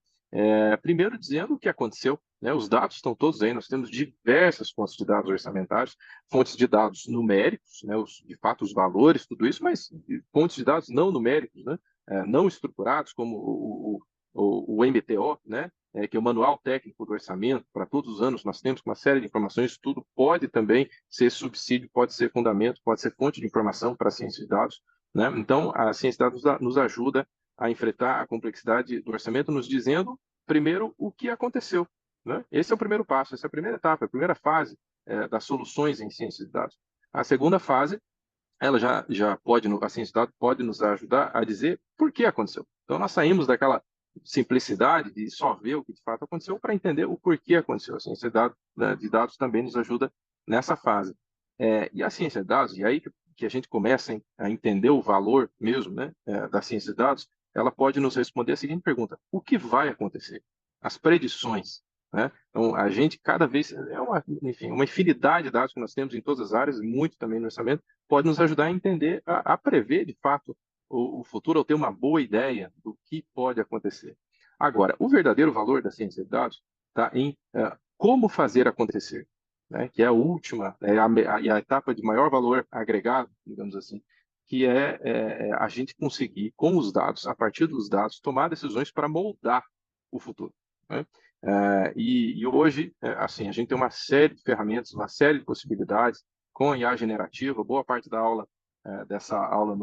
Primeiro dizendo o que aconteceu, né? Os dados estão todos aí, nós temos diversas fontes de dados orçamentários, fontes de dados numéricos, né? De fato os valores, tudo isso, mas fontes de dados não numéricos, né? Não estruturados, como o MTO, né? Que é o Manual Técnico do Orçamento. Para todos os anos nós temos uma série de informações, tudo pode também ser subsídio, pode ser fundamento, pode ser fonte de informação para a ciência de dados, né? Então, a ciência de dados nos ajuda a enfrentar a complexidade do orçamento, nos dizendo, primeiro, o que aconteceu, né? Esse é o primeiro passo, essa é a primeira etapa, a primeira fase das soluções em ciência de dados. A segunda fase, ela já pode, a ciência de dados pode nos ajudar a dizer por que aconteceu. Então, nós saímos daquela simplicidade de só ver o que de fato aconteceu para entender o porquê aconteceu. A ciência de dados também nos ajuda nessa fase. E a ciência de dados, e aí que a gente começa a entender o valor mesmo, né, da ciência de dados, ela pode nos responder a seguinte pergunta: o que vai acontecer? As predições, né? Então, a gente cada vez, enfim, uma infinidade de dados que nós temos em todas as áreas, muito também no orçamento, pode nos ajudar a entender, a prever, de fato, o futuro, ou ter uma boa ideia do que pode acontecer. Agora, o verdadeiro valor da ciência de dados está em como fazer acontecer, né? Que é a última, a etapa de maior valor agregado, digamos assim, que é a gente conseguir, com os dados, a partir dos dados, tomar decisões para moldar o futuro, né? E hoje, assim, a gente tem uma série de ferramentas, uma série de possibilidades com a IA generativa. Boa parte da aula, dessa aula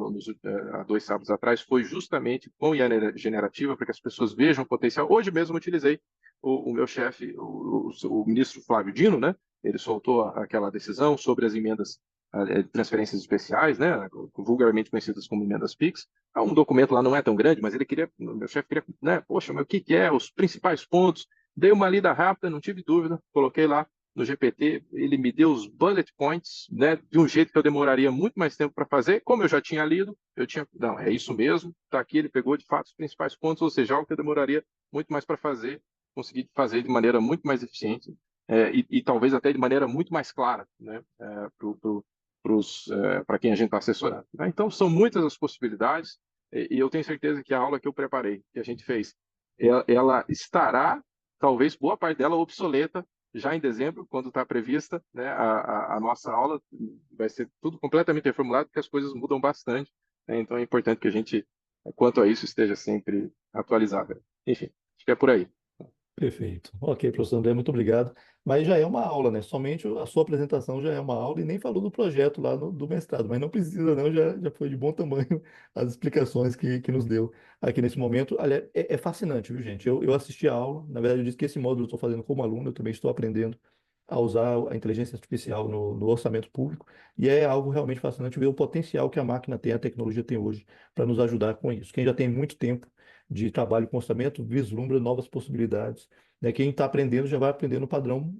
há 2 sábados atrás, foi justamente com IA generativa, para que as pessoas vejam o potencial. Hoje mesmo eu utilizei o meu chefe, o ministro Flávio Dino, né? Ele soltou aquela decisão sobre as emendas de transferências especiais, né, vulgarmente conhecidas como emendas PIX. Um documento lá não é tão grande, mas o meu chefe queria, né, poxa, mas o que é, os principais pontos? Dei uma lida rápida, não tive dúvida, coloquei lá no GPT, ele me deu os bullet points, né, de um jeito que eu demoraria muito mais tempo para fazer. Como eu já tinha lido, não, é isso mesmo, está aqui, ele pegou de fato os principais pontos, ou seja, algo que eu demoraria muito mais para fazer, consegui fazer de maneira muito mais eficiente, e talvez até de maneira muito mais clara, né, para quem a gente está assessorando, né? Então, são muitas as possibilidades, e eu tenho certeza que a aula que eu preparei, que a gente fez, ela estará, talvez boa parte dela, obsoleta já em dezembro, quando está prevista, né, a nossa aula. Vai ser tudo completamente reformulado, porque as coisas mudam bastante, né? Então, é importante que a gente, quanto a isso, esteja sempre atualizado. Enfim, acho que é por aí. Perfeito. Ok, professor André, muito obrigado. Mas já é uma aula, né? Somente a sua apresentação já é uma aula e nem falou do projeto lá do mestrado, mas não precisa, não, já foi de bom tamanho as explicações que nos deu aqui nesse momento. Aliás, é fascinante, viu, gente? Eu assisti a aula, na verdade, eu disse que esse módulo eu estou fazendo como aluno, eu também estou aprendendo a usar a inteligência artificial no orçamento público, e é algo realmente fascinante ver o potencial que a máquina tem, a tecnologia tem hoje, para nos ajudar com isso. Quem já tem muito tempo de trabalho com orçamento vislumbra novas possibilidades, né? Quem está aprendendo já vai aprender no padrão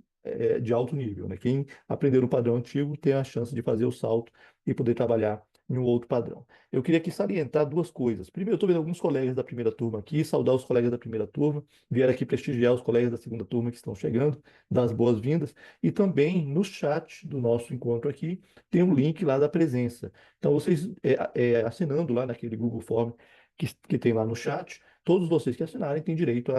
de alto nível, né? Quem aprender no padrão antigo tem a chance de fazer o salto e poder trabalhar em um outro padrão. Eu queria aqui salientar duas coisas. Primeiro, eu estou vendo alguns colegas da primeira turma aqui, saudar os colegas da primeira turma, vieram aqui prestigiar os colegas da segunda turma que estão chegando, dar as boas-vindas, e também no chat do nosso encontro aqui tem um link lá da presença. Então, vocês assinando lá naquele Google Form que tem lá no chat, todos vocês que assinarem têm direito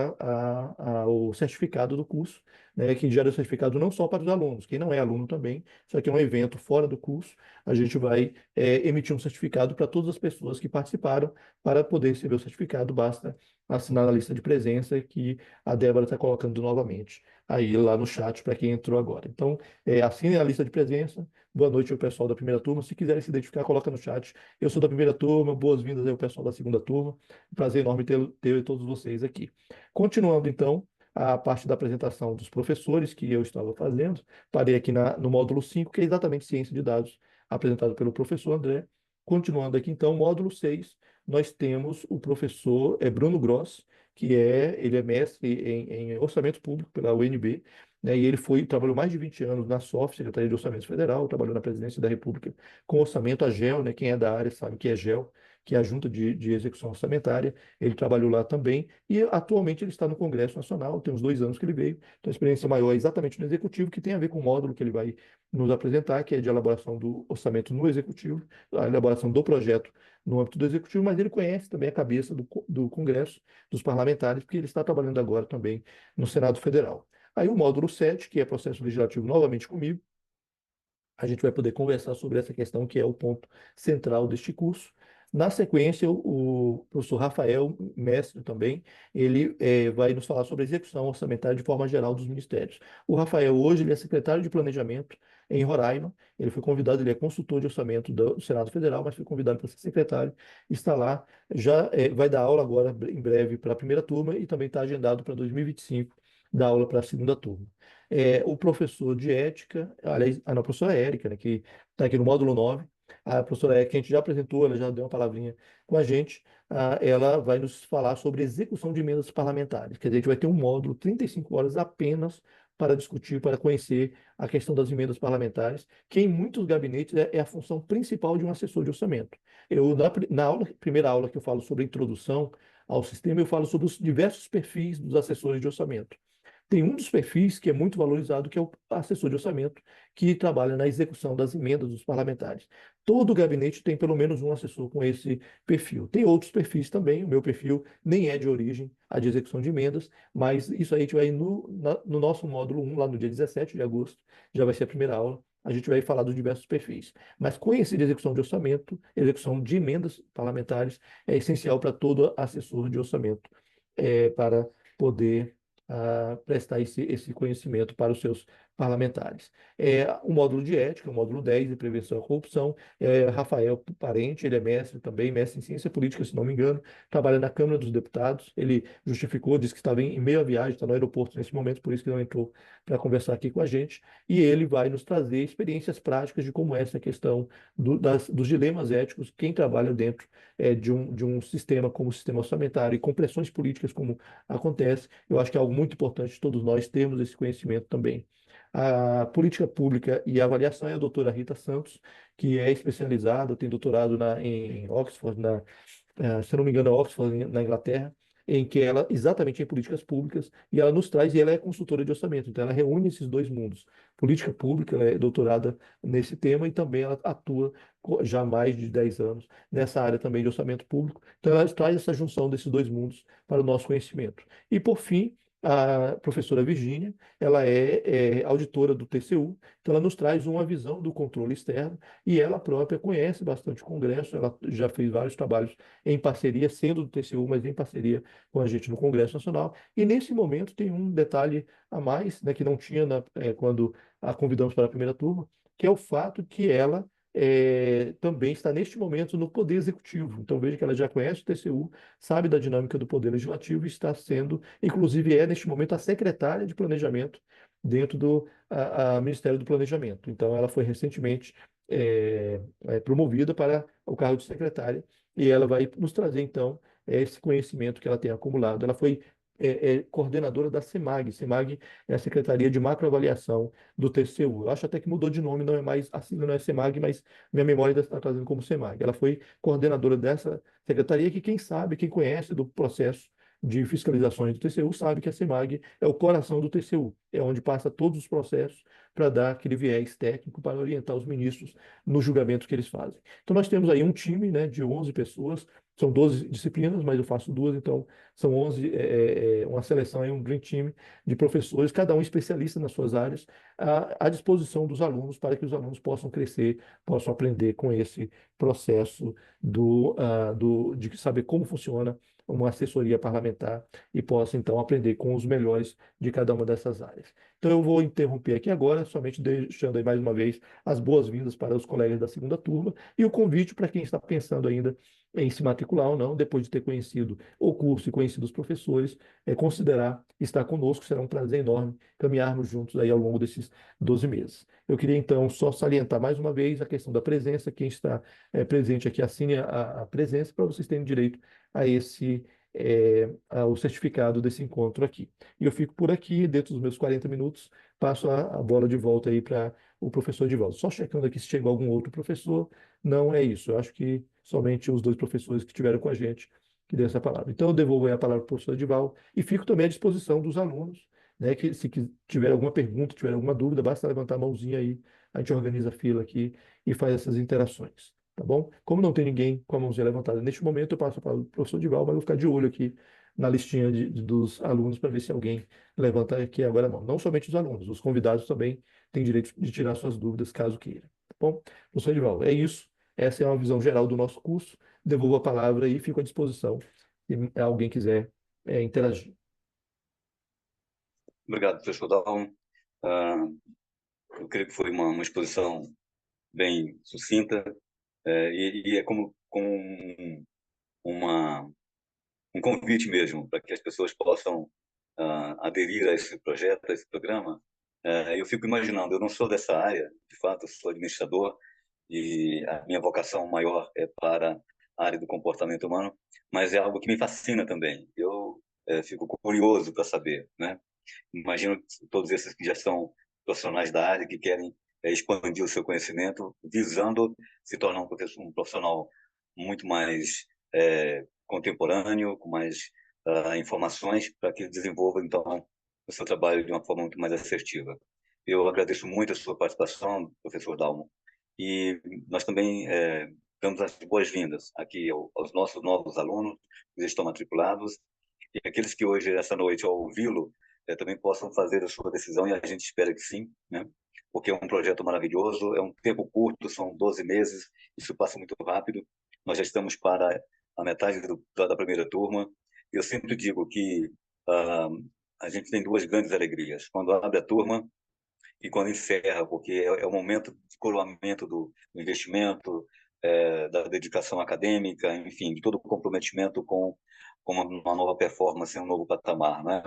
ao certificado do curso, né, que gera o certificado não só para os alunos, quem não é aluno também, só que é um evento fora do curso, a gente vai emitir um certificado para todas as pessoas que participaram. Para poder receber o certificado, basta assinar na lista de presença que a Débora está colocando novamente aí lá no chat para quem entrou agora. Então, assinem a lista de presença. Boa noite ao pessoal da primeira turma. Se quiserem se identificar, coloca no chat. Eu sou da primeira turma, boas-vindas aí ao pessoal da segunda turma. Prazer enorme ter todos vocês aqui. Continuando, então, a parte da apresentação dos professores que eu estava fazendo, parei aqui no módulo 5, que é exatamente ciência de dados, apresentado pelo professor André. Continuando aqui, então, módulo 6, nós temos o professor Bruno Gross, ele é mestre em orçamento público pela UNB, né, e ele trabalhou mais de 20 anos na SOF, Secretaria de Orçamento Federal, trabalhou na Presidência da República com orçamento, a GEL, né, quem é da área sabe que é GEL, que é a Junta de Execução Orçamentária, ele trabalhou lá também, e atualmente ele está no Congresso Nacional, tem uns 2 anos que ele veio, então a experiência maior é exatamente no Executivo, que tem a ver com o módulo que ele vai nos apresentar, que é de elaboração do orçamento no Executivo, a elaboração do projeto no âmbito do Executivo, mas ele conhece também a cabeça do Congresso, dos parlamentares, porque ele está trabalhando agora também no Senado Federal. Aí o módulo 7, que é processo legislativo novamente comigo, a gente vai poder conversar sobre essa questão que é o ponto central deste curso. Na sequência, o professor Rafael, mestre também, ele vai nos falar sobre a execução orçamentária de forma geral dos ministérios. O Rafael hoje ele é secretário de Planejamento em Roraima, ele foi convidado, ele é consultor de orçamento do Senado Federal, mas foi convidado para ser secretário, está lá, já vai dar aula agora em breve para a primeira turma e também está agendado para 2025 dar aula para a segunda turma. O professor de ética, aliás, a professora Érica, né, que está aqui no módulo 9, a professora Érica, que a gente já apresentou, ela já deu uma palavrinha com a gente, ela vai nos falar sobre execução de emendas parlamentares. Quer dizer, a gente vai ter um módulo, 35 horas apenas, para discutir, para conhecer a questão das emendas parlamentares, que em muitos gabinetes é a função principal de um assessor de orçamento. Na primeira aula que eu falo sobre a introdução ao sistema, eu falo sobre os diversos perfis dos assessores de orçamento. Tem um dos perfis que é muito valorizado, que é o assessor de orçamento, que trabalha na execução das emendas dos parlamentares. Todo gabinete tem pelo menos um assessor com esse perfil. Tem outros perfis também, o meu perfil nem é de origem a de execução de emendas, mas isso aí a gente vai no nosso módulo 1, lá no dia 17 de agosto, já vai ser a primeira aula, a gente vai falar dos diversos perfis. Mas conhecer de execução de orçamento, execução de emendas parlamentares, é essencial para todo assessor de orçamento, para poder prestar esse conhecimento para os seus parlamentares. O módulo de ética, o módulo 10 de prevenção à corrupção, Rafael Parente, ele é mestre também, mestre em ciência política, se não me engano, trabalha na Câmara dos Deputados, ele justificou, disse que estava em meio à viagem, está no aeroporto nesse momento, por isso que não entrou para conversar aqui com a gente, e ele vai nos trazer experiências práticas de como é essa questão dos dilemas éticos, quem trabalha dentro de um sistema como o sistema orçamentário e com pressões políticas como acontece, eu acho que é algo muito importante todos nós termos esse conhecimento também. A política pública e avaliação é a doutora Rita Santos, que é especializada, tem doutorado em Oxford, se eu não me engano, Oxford, na Inglaterra, em que ela, exatamente em políticas públicas, e ela nos traz, e ela é consultora de orçamento, então ela reúne esses dois mundos. Política pública, ela é doutorada nesse tema e também ela atua já há mais de 10 anos nessa área também de orçamento público. Então ela traz essa junção desses dois mundos para o nosso conhecimento. E por fim, a professora Virgínia, ela é auditora do TCU, então ela nos traz uma visão do controle externo e ela própria conhece bastante o Congresso, ela já fez vários trabalhos em parceria, sendo do TCU, mas em parceria com a gente no Congresso Nacional. E nesse momento tem um detalhe a mais, né, que não tinha quando a convidamos para a primeira turma, que é o fato que ela também está neste momento no Poder Executivo. Então veja que ela já conhece o TCU, sabe da dinâmica do Poder Legislativo e está sendo, inclusive neste momento, a secretária de Planejamento dentro do Ministério do Planejamento. Então ela foi recentemente promovida para o cargo de secretária e ela vai nos trazer, então, esse conhecimento que ela tem acumulado. Ela foi coordenadora da SEMAG. SEMAG é a Secretaria de Macroavaliação do TCU. Eu acho até que mudou de nome, não é mais, a sigla não é SEMAG, mas minha memória ainda está trazendo como SEMAG. Ela foi coordenadora dessa secretaria que quem sabe, quem conhece do processo de fiscalizações do TCU sabe que a SEMAG é o coração do TCU, é onde passa todos os processos para dar aquele viés técnico para orientar os ministros no julgamento que eles fazem. Então nós temos aí um time, né, de 11 pessoas, são 12 disciplinas, mas eu faço duas, então são 11, uma seleção, um Dream Team de professores, cada um especialista nas suas áreas, à disposição dos alunos, para que os alunos possam crescer, possam aprender com esse processo de saber como funciona uma assessoria parlamentar e possa, então, aprender com os melhores de cada uma dessas áreas. Então, eu vou interromper aqui agora, somente deixando aí mais uma vez as boas-vindas para os colegas da segunda turma e o convite para quem está pensando ainda em se matricular ou não, depois de ter conhecido o curso e conhecido os professores, considerar estar conosco. Será um prazer enorme caminharmos juntos aí ao longo desses 12 meses. Eu queria, então, só salientar mais uma vez a questão da presença. Quem está presente aqui, assine a presença para vocês terem direito a ao certificado desse encontro aqui. E eu fico por aqui, dentro dos meus 40 minutos, passo a bola de volta aí para o professor Divaldo. Só checando aqui se chegou algum outro professor. Não é isso. Eu acho que somente os dois professores que estiveram com a gente que deu essa palavra. Então, eu devolvo aí a palavra para o professor Divaldo e fico também à disposição dos alunos, né, que se tiver alguma pergunta, tiver alguma dúvida, basta levantar a mãozinha aí, a gente organiza a fila aqui e faz essas interações. Tá bom? Como não tem ninguém com a mãozinha levantada neste momento, eu passo para o professor Divaldo, mas vou ficar de olho aqui na listinha dos alunos para ver se alguém levanta aqui agora a mão. Não somente os alunos, os convidados também têm direito de tirar suas dúvidas caso queira. Tá bom? Professor Divaldo, é isso. Essa é uma visão geral do nosso curso. Devolvo a palavra e fico à disposição se alguém quiser interagir. Obrigado, professor Dalmo. Ah, eu creio que foi uma exposição bem sucinta, e é como um convite mesmo para que as pessoas possam aderir a esse projeto, a esse programa. Eu fico imaginando, eu não sou dessa área, de fato, eu sou administrador e a minha vocação maior é para a área do comportamento humano, mas é algo que me fascina também. Eu fico curioso para saber, né? Imagino todos esses que já são profissionais da área, que querem expandir o seu conhecimento, visando se tornar um profissional muito mais contemporâneo, com mais informações, para que desenvolva, então, o seu trabalho de uma forma muito mais assertiva. Eu agradeço muito a sua participação, professor Dalmo, e nós também damos as boas-vindas aqui aos nossos novos alunos que estão matriculados, e aqueles que hoje, essa noite, ao ouvi-lo, também possam fazer a sua decisão, e a gente espera que sim, né? Porque é um projeto maravilhoso, é um tempo curto, são 12 meses, isso passa muito rápido. Nós já estamos para a metade da primeira turma. Eu sempre digo que a gente tem duas grandes alegrias: quando abre a turma e quando encerra, porque é o momento de coroamento do investimento, da dedicação acadêmica, enfim, de todo o comprometimento com uma nova performance, um novo patamar, né?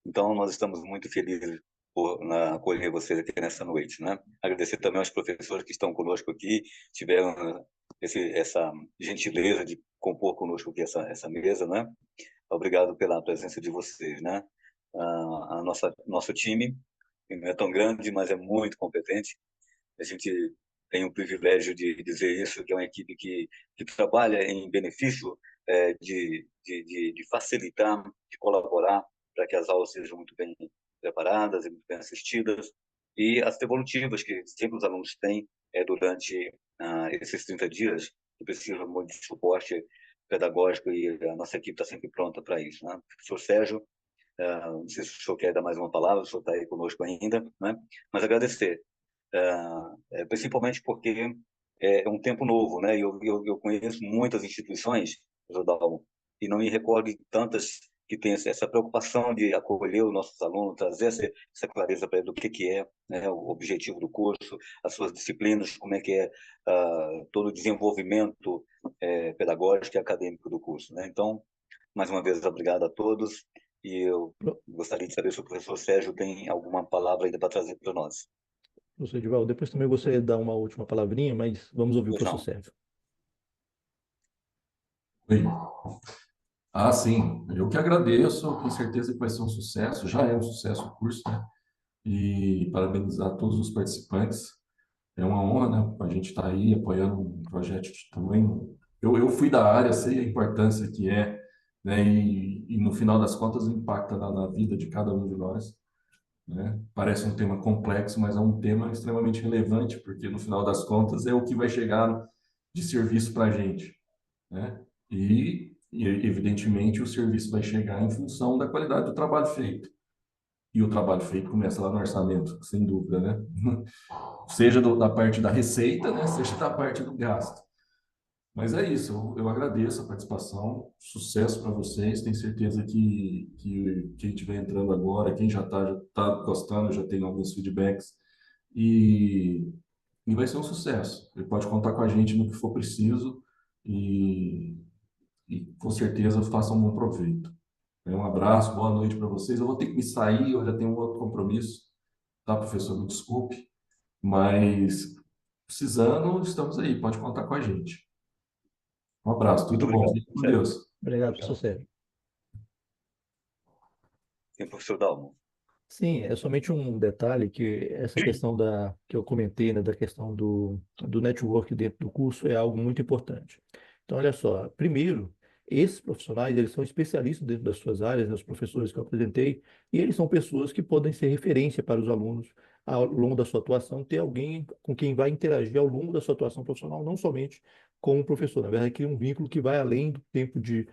Então, nós estamos muito felizes por acolher vocês aqui nessa noite, né? Agradecer também aos professores que estão conosco aqui, tiveram essa gentileza de compor conosco aqui essa mesa, né? Obrigado pela presença de vocês, né? Nosso time não é tão grande, mas é muito competente. A gente tem o privilégio de dizer isso, que é uma equipe que trabalha em benefício de facilitar, de colaborar para que as aulas sejam muito bem preparadas e muito bem assistidas, e as devolutivas que sempre os alunos têm durante esses 30 dias, que precisam muito de suporte pedagógico, e a nossa equipe está sempre pronta para isso, né? Professor Sérgio, não sei se o senhor quer dar mais uma palavra, o senhor está aí conosco ainda, né? Mas agradecer, principalmente porque é um tempo novo, né? Eu conheço muitas instituições, Jodal, e não me recordo de tantas que têm essa preocupação de acolher os nossos alunos, trazer essa clareza para eles do que é, né, o objetivo do curso, as suas disciplinas, como é que é todo o desenvolvimento pedagógico e acadêmico do curso, né? Então, mais uma vez, obrigado a todos, e eu gostaria de saber se o professor Sérgio tem alguma palavra ainda para trazer para nós. Professor Edivaldo, depois também eu gostaria de dar uma última palavrinha, mas vamos ouvir o Pois professor não. Sérgio. Oi. Sim, eu que agradeço, tenho certeza que vai ser um sucesso, já é um sucesso o curso, né? E parabenizar todos os participantes. É uma honra, né? A gente estar aí apoiando um projeto de tamanho. Eu fui da área, sei a importância que é, né? E no final das contas impacta na vida de cada um de nós, né? Parece um tema complexo, mas é um tema extremamente relevante, porque no final das contas é o que vai chegar de serviço para a gente, né? E evidentemente o serviço vai chegar em função da qualidade do trabalho feito. E o trabalho feito começa lá no orçamento, sem dúvida, né? Seja da parte da receita, né? Seja da parte do gasto. Mas é isso, eu agradeço a participação, sucesso para vocês. Tenho certeza que quem estiver entrando agora, quem já tá gostando, já tem alguns feedbacks, e, e vai ser um sucesso. Ele pode contar com a gente no que for preciso e, e com certeza façam um bom proveito. Um abraço, boa noite para vocês. Eu vou ter que me sair, eu já tenho um outro compromisso, tá, professor? Me desculpe, mas precisando, estamos aí, pode contar com a gente. Um abraço, Muito tudo bom. obrigado, Fique com professor. Deus. Obrigado, professor Sérgio. Sim, professor Dalmo. Sim, é somente um detalhe que essa questão que eu comentei, né, da questão do network dentro do curso é algo muito importante. Então, olha só, primeiro, esses profissionais, eles são especialistas dentro das suas áreas, né, os professores que eu apresentei, e eles são pessoas que podem ser referência para os alunos ao longo da sua atuação, ter alguém com quem vai interagir ao longo da sua atuação profissional, não somente com o professor. Na verdade, cria um vínculo que vai além do tempo de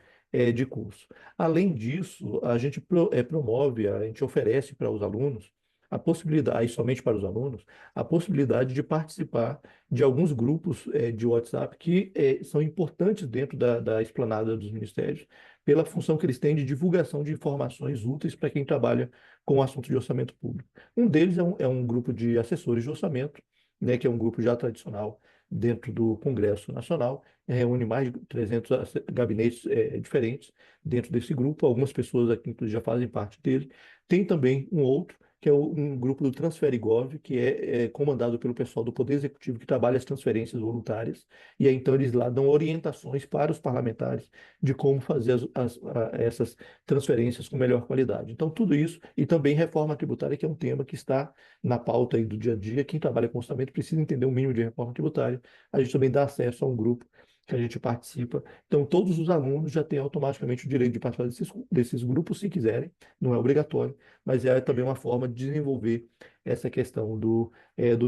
curso. Além disso, a gente promove, a gente oferece para os alunos a possibilidade, e somente para os alunos, a possibilidade de participar de alguns grupos de WhatsApp que são importantes dentro da esplanada dos ministérios, pela função que eles têm de divulgação de informações úteis para quem trabalha com o assunto de orçamento público. Um deles é um grupo de assessores de orçamento, né, que é um grupo já tradicional dentro do Congresso Nacional, reúne mais de 300 gabinetes diferentes dentro desse grupo. Algumas pessoas aqui, inclusive, já fazem parte dele. Tem também um outro, que é um grupo do TransferiGov, que é comandado pelo pessoal do Poder Executivo que trabalha as transferências voluntárias. E aí, então, eles lá dão orientações para os parlamentares de como fazer essas transferências com melhor qualidade. Então, tudo isso, e também reforma tributária, que é um tema que está na pauta aí do dia a dia. Quem trabalha com orçamento precisa entender um mínimo de reforma tributária. A gente também dá acesso a um grupo que a gente participa. Então, todos os alunos já têm automaticamente o direito de participar desses grupos, se quiserem, não é obrigatório, mas é também uma forma de desenvolver essa questão do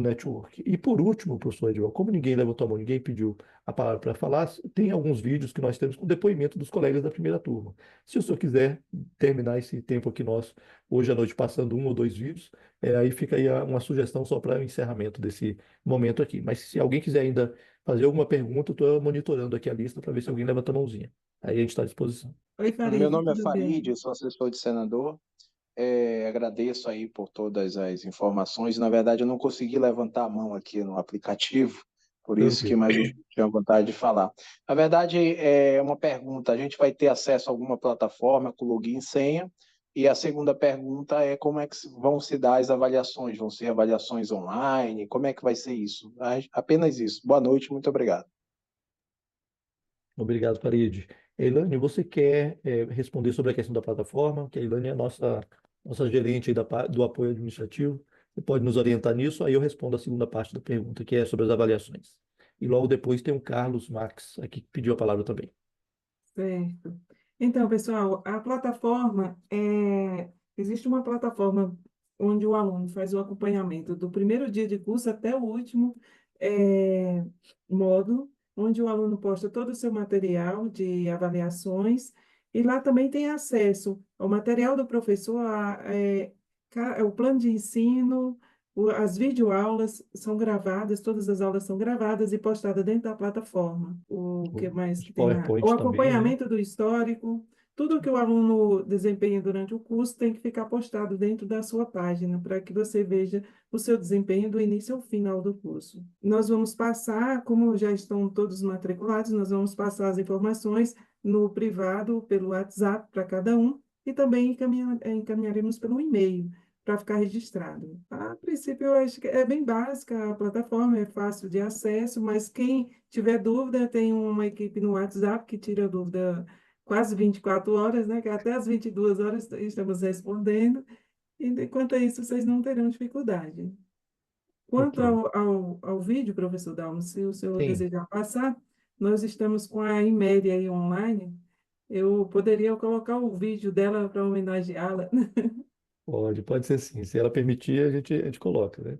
network. E por último, professor Edval, como ninguém levantou a mão, ninguém pediu a palavra para falar, tem alguns vídeos que nós temos com depoimento dos colegas da primeira turma. Se o senhor quiser terminar esse tempo aqui nosso, hoje à noite, passando um ou dois vídeos, aí fica aí uma sugestão só para o encerramento desse momento aqui. Mas se alguém quiser ainda fazer alguma pergunta, eu estou monitorando aqui a lista para ver se alguém levanta a mãozinha. Aí a gente está à disposição. Oi, Meu Farid, nome é tudo Farid, bem? eu sou assessor de senador. Agradeço aí por todas as informações. Na verdade, eu não consegui levantar a mão aqui no aplicativo, por isso que Tranquilo. mais eu tinha vontade de falar. Na verdade, é uma pergunta: a gente vai ter acesso a alguma plataforma com login e senha? E a segunda pergunta é como é que vão se dar as avaliações? Vão ser avaliações online? Como é que vai ser isso? Apenas isso. Boa noite, muito obrigado. Obrigado, Farid. Elane, você quer responder sobre a questão da plataforma? Que a Elane é a nossa gerente aí do apoio administrativo. Você pode nos orientar nisso? Aí eu respondo a segunda parte da pergunta, que é sobre as avaliações. E logo depois tem o Carlos Max aqui que pediu a palavra também. Certo. Então, pessoal, a plataforma existe uma plataforma onde o aluno faz o acompanhamento do primeiro dia de curso até o último é, módulo, onde o aluno posta todo o seu material de avaliações, e lá também tem acesso ao material do professor, o plano de ensino, as videoaulas são gravadas, todas as aulas são gravadas e postadas dentro da plataforma. O que mais Os que tem lá? O PowerPoint também, né? acompanhamento do histórico, tudo que o aluno desempenha durante o curso tem que ficar postado dentro da sua página, para que você veja o seu desempenho do início ao final do curso. Nós vamos passar, como já estão todos matriculados, nós vamos passar as informações no privado, pelo WhatsApp para cada um, e também encaminharemos pelo e-mail para ficar registrado. A princípio, eu acho que é bem básica a plataforma, é fácil de acesso, mas quem tiver dúvida, tem uma equipe no WhatsApp que tira dúvida quase 24 horas, né? Que até às 22 horas estamos respondendo, e enquanto isso, vocês não terão dificuldade. Ok. Quanto ao vídeo, professor Dalmo, se o senhor Sim, desejar passar, nós estamos com a Iméria aí online. Eu poderia colocar o vídeo dela para homenageá-la. pode ser sim. Se ela permitir, a gente coloca, né?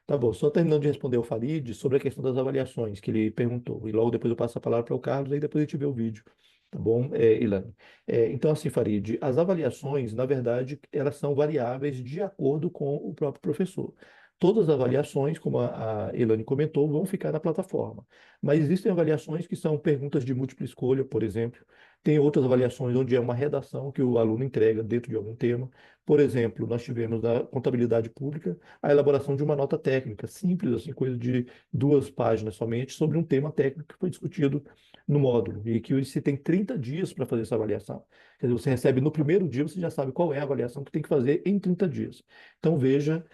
Tá bom, só terminando de responder ao Farid sobre a questão das avaliações que ele perguntou. E logo depois eu passo a palavra para o Carlos, aí depois a gente vê o vídeo. Tá bom, Ilane? Então, assim, Farid, as avaliações, na verdade, elas são variáveis de acordo com o próprio professor. Todas as avaliações, como a Elane comentou, vão ficar na plataforma. Mas existem avaliações que são perguntas de múltipla escolha, por exemplo. Tem outras avaliações onde é uma redação que o aluno entrega dentro de algum tema. Por exemplo, nós tivemos na contabilidade pública a elaboração de uma nota técnica, simples, assim, coisa de 2 páginas somente, sobre um tema técnico que foi discutido no módulo, e que você tem 30 dias para fazer essa avaliação. Quer dizer, você recebe no primeiro dia, você já sabe qual é a avaliação que tem que fazer em 30 dias. Então, veja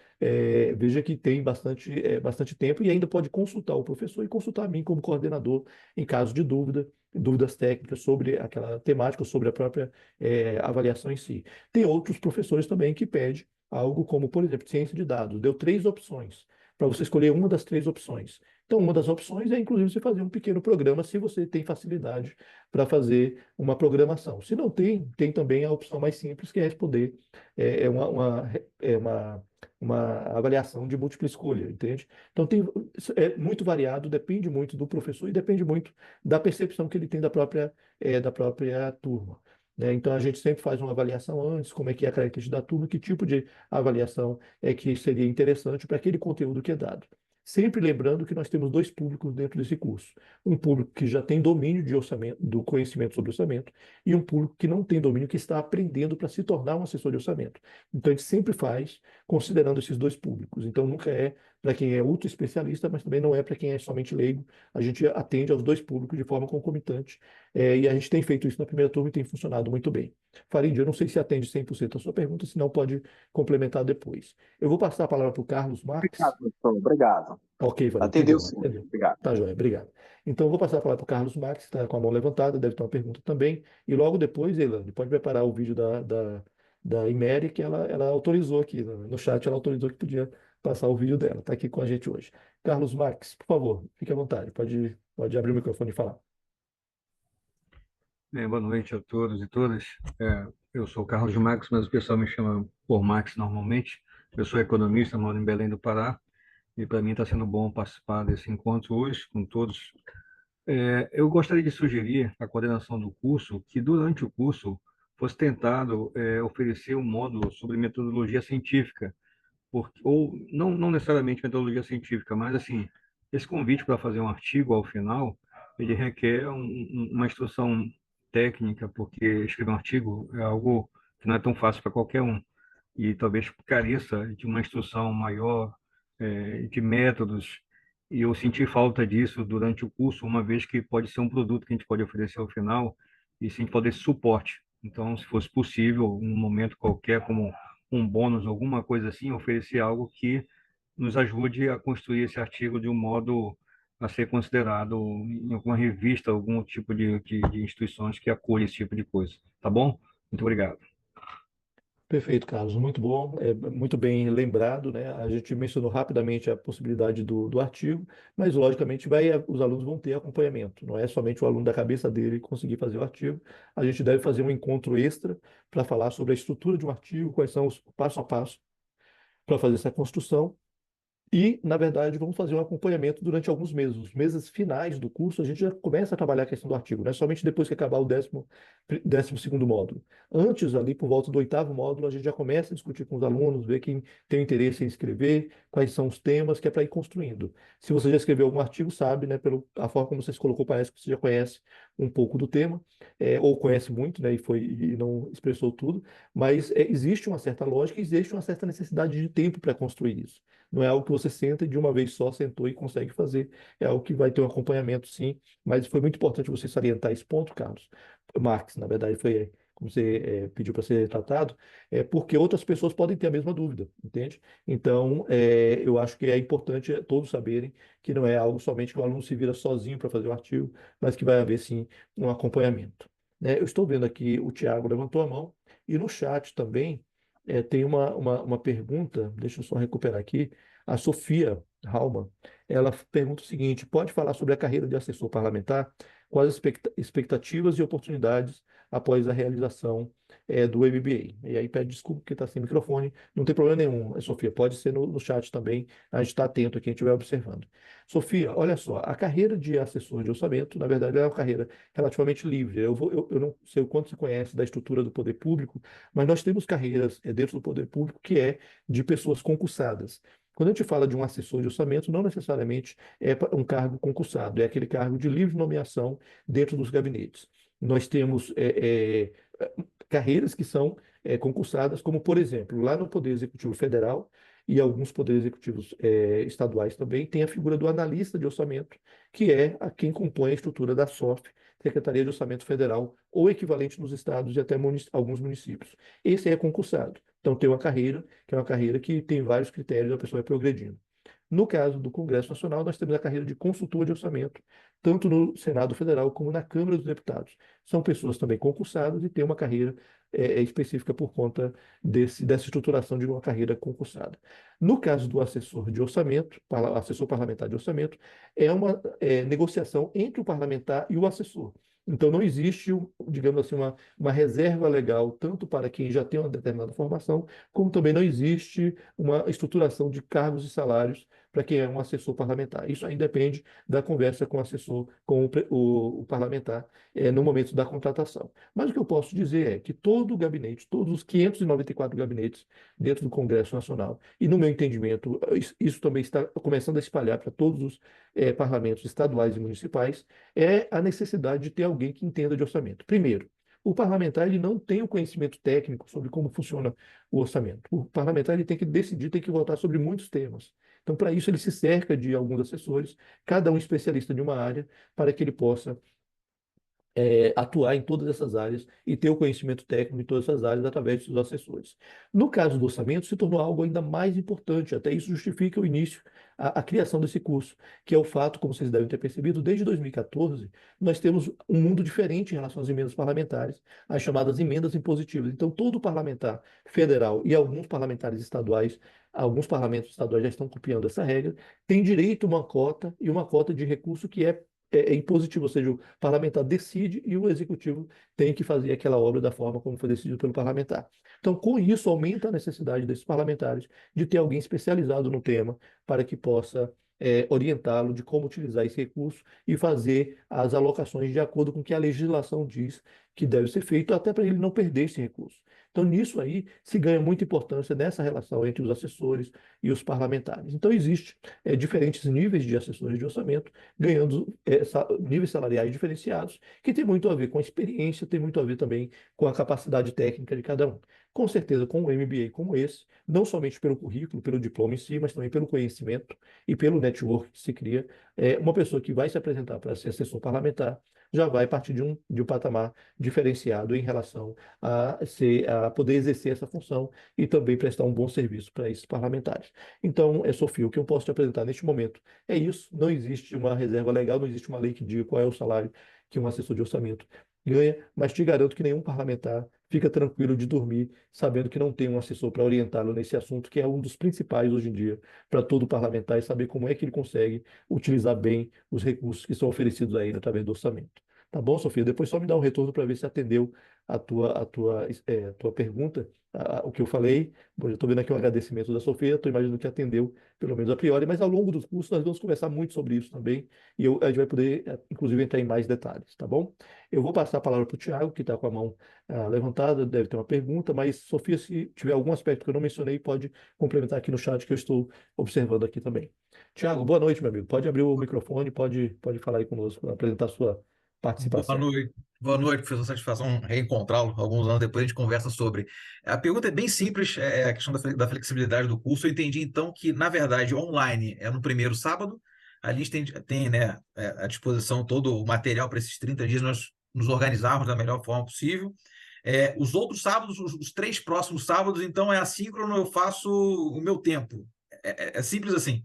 que tem bastante tempo e ainda pode consultar o professor e consultar a mim como coordenador em caso de dúvidas técnicas sobre aquela temática, sobre a própria avaliação em si. Tem outros professores também que pedem algo como, por exemplo, ciência de dados. Deu 3 opções para você escolher uma das 3 opções. Então, uma das opções é, inclusive, você fazer um pequeno programa, se você tem facilidade para fazer uma programação. Se não tem, tem também a opção mais simples, que é responder é, é uma, uma, é uma avaliação de múltipla escolha, entende? Então, é muito variado, depende muito do professor e depende muito da percepção que ele tem da própria turma. Né? Então, a gente sempre faz uma avaliação antes, como é que é a característica da turma, que tipo de avaliação é que seria interessante para aquele conteúdo que é dado. Sempre lembrando que nós temos 2 públicos dentro desse curso. Um público que já tem domínio de orçamento, do conhecimento sobre orçamento, e um público que não tem domínio, que está aprendendo para se tornar um assessor de orçamento. Então, a gente sempre faz considerando esses 2 públicos. Então, nunca é para quem é ultra especialista, mas também não é para quem é somente leigo. A gente atende aos 2 públicos de forma concomitante, e a gente tem feito isso na primeira turma e tem funcionado muito bem. Farid, eu não sei se atende 100% a sua pergunta, se não pode complementar depois. Eu vou passar a palavra para o Carlos Marques. Obrigado, professor. Obrigado. Ok, Farid, Atendeu entendeu, sim. entendeu. Obrigado. Tá, joia, obrigado. Então, eu vou passar a palavra para o Carlos Marques, que está com a mão levantada, deve ter uma pergunta também. E logo depois, Elane, pode preparar o vídeo da Imery, que ela autorizou aqui, no chat, ela autorizou que podia passar o vídeo dela. Está aqui com a gente hoje. Carlos Marques, por favor, fique à vontade, pode abrir o microfone e falar. Boa noite a todos e todas. Eu sou o Carlos Max, mas o pessoal me chama por Max normalmente. Eu sou economista, moro em Belém do Pará, e para mim está sendo bom participar desse encontro hoje com todos. Eu gostaria de sugerir à coordenação do curso que, durante o curso, fosse tentado oferecer um módulo sobre metodologia científica, ou não necessariamente metodologia científica, mas assim, esse convite para fazer um artigo ao final, ele requer uma instrução técnica, porque escrever um artigo é algo que não é tão fácil para qualquer um, e talvez careça de uma instrução maior, de métodos, e eu senti falta disso durante o curso, uma vez que pode ser um produto que a gente pode oferecer ao final, e sem poder suporte. Então, se fosse possível, em um momento qualquer, como um bônus, alguma coisa assim, oferecer algo que nos ajude a construir esse artigo de um modo a ser considerado em alguma revista, algum tipo de instituições que acolhem esse tipo de coisa. Tá bom? Muito obrigado. Perfeito, Carlos, muito bom, muito bem lembrado, né? A gente mencionou rapidamente a possibilidade do artigo, mas logicamente os alunos vão ter acompanhamento, não é somente o aluno da cabeça dele conseguir fazer o artigo, a gente deve fazer um encontro extra para falar sobre a estrutura de um artigo, quais são os passo a passo para fazer essa construção. E, na verdade, vamos fazer um acompanhamento durante alguns meses. Os meses finais do curso, a gente já começa a trabalhar a questão do artigo, não é somente depois que acabar o 12º módulo. Antes, ali, por volta do 8º módulo, a gente já começa a discutir com os alunos, ver quem tem interesse em escrever, quais são os temas, que é para ir construindo. Se você já escreveu algum artigo, sabe, né, a forma como você se colocou, parece que você já conhece um pouco do tema, ou conhece muito, né, e não expressou tudo, mas existe uma certa lógica, existe uma certa necessidade de tempo para construir isso. Não é algo que você senta e de uma vez só sentou e consegue fazer. É algo que vai ter um acompanhamento, sim. Mas foi muito importante você salientar esse ponto, Carlos. Marx, na verdade, foi como você pediu para ser tratado, porque outras pessoas podem ter a mesma dúvida, entende? Então, eu acho que é importante todos saberem que não é algo somente que o aluno se vira sozinho para fazer o artigo, mas que vai haver, sim, um acompanhamento. Né? Eu estou vendo aqui, o Tiago levantou a mão, e no chat também tem uma pergunta, deixa eu só recuperar aqui. A Sofia Rauman, ela pergunta o seguinte: pode falar sobre a carreira de assessor parlamentar? Quais as expectativas e oportunidades após a realização do MBA? E aí pede desculpa porque está sem microfone, não tem problema nenhum, Sofia, pode ser no chat também, a gente está atento aqui, a gente vai observando. Sofia, olha só, a carreira de assessor de orçamento, na verdade, é uma carreira relativamente livre. Eu não sei o quanto você conhece da estrutura do poder público, mas nós temos carreiras dentro do poder público que é de pessoas concursadas. Quando a gente fala de um assessor de orçamento, não necessariamente é um cargo concursado, é aquele cargo de livre nomeação dentro dos gabinetes. Nós temos carreiras que são concursadas, como, por exemplo, lá no Poder Executivo Federal e alguns poderes executivos estaduais também, tem a figura do analista de orçamento, que é a quem compõe a estrutura da SOF, Secretaria de Orçamento Federal, ou equivalente nos estados e até alguns municípios. Esse é concursado. Então, tem uma carreira, que é uma carreira que tem vários critérios, a pessoa vai progredindo. No caso do Congresso Nacional, nós temos a carreira de consultor de orçamento, tanto no Senado Federal como na Câmara dos Deputados. São pessoas também concursadas e têm uma carreira específica por conta dessa estruturação de uma carreira concursada. No caso do assessor de orçamento, assessor parlamentar de orçamento, é uma negociação entre o parlamentar e o assessor. Então, não existe, digamos assim, uma reserva legal, tanto para quem já tem uma determinada formação, como também não existe uma estruturação de cargos e salários para quem é um assessor parlamentar. Isso aí depende da conversa com o assessor, com o parlamentar, no momento da contratação. Mas o que eu posso dizer é que todo o gabinete, todos os 594 gabinetes dentro do Congresso Nacional, e no meu entendimento, isso também está começando a espalhar para todos os parlamentos estaduais e municipais, é a necessidade de ter alguém que entenda de orçamento. Primeiro, o parlamentar ele não tem o conhecimento técnico sobre como funciona o orçamento. O parlamentar ele tem que decidir, tem que votar sobre muitos temas. Então, para isso, ele se cerca de alguns assessores, cada um especialista de uma área, para que ele possa atuar em todas essas áreas e ter o conhecimento técnico em todas essas áreas através de seus assessores. No caso do orçamento, se tornou algo ainda mais importante, até isso justifica o início, a criação desse curso, que é o fato, como vocês devem ter percebido, desde 2014, nós temos um mundo diferente em relação às emendas parlamentares, as chamadas emendas impositivas. Então, todo parlamentar federal e alguns parlamentares estaduais, alguns parlamentos estaduais já estão copiando essa regra, tem direito a uma cota e uma cota de recurso que é impositivo, ou seja, o parlamentar decide e o executivo tem que fazer aquela obra da forma como foi decidido pelo parlamentar. Então, com isso, aumenta a necessidade desses parlamentares de ter alguém especializado no tema para que possa orientá-lo de como utilizar esse recurso e fazer as alocações de acordo com o que a legislação diz que deve ser feito, até para ele não perder esse recurso. Então, nisso aí, se ganha muita importância nessa relação entre os assessores e os parlamentares. Então, existe diferentes níveis de assessores de orçamento, ganhando níveis salariais diferenciados, que tem muito a ver com a experiência, tem muito a ver também com a capacidade técnica de cada um. Com certeza, com um MBA como esse, não somente pelo currículo, pelo diploma em si, mas também pelo conhecimento e pelo network que se cria, uma pessoa que vai se apresentar para ser assessor parlamentar já vai partir de um patamar diferenciado em relação a poder exercer essa função e também prestar um bom serviço para esses parlamentares. Então, Sofia, o que eu posso te apresentar neste momento é isso. Não existe uma reserva legal, não existe uma lei que diga qual é o salário que um assessor de orçamento ganha, mas te garanto que nenhum parlamentar fica tranquilo de dormir sabendo que não tem um assessor para orientá-lo nesse assunto, que é um dos principais hoje em dia para todo parlamentar, e saber como é que ele consegue utilizar bem os recursos que são oferecidos a ele através do orçamento. Tá bom, Sofia? Depois só me dá um retorno para ver se atendeu a tua pergunta, o que eu falei. Bom, eu estou vendo aqui um agradecimento da Sofia, estou imaginando que atendeu, pelo menos a priori, mas ao longo dos cursos nós vamos conversar muito sobre isso também, e a gente vai poder, inclusive, entrar em mais detalhes, tá bom? Eu vou passar a palavra para o Tiago, que está com a mão levantada, deve ter uma pergunta, mas, Sofia, se tiver algum aspecto que eu não mencionei, pode complementar aqui no chat, que eu estou observando aqui também. Tiago, boa noite, meu amigo. Pode abrir o microfone, pode falar aí conosco, apresentar a sua Boa participação. noite. Boa noite, professor. Satisfação reencontrá-lo. Alguns anos depois a gente conversa sobre. A pergunta é bem simples, é a questão da flexibilidade do curso. Eu entendi, então, que, na verdade, online é no primeiro sábado. Ali a gente tem, né, à disposição todo o material para esses 30 dias, nós nos organizarmos da melhor forma possível. Os outros sábados, os 3 próximos sábados, então, é assíncrono, eu faço o meu tempo. É simples assim.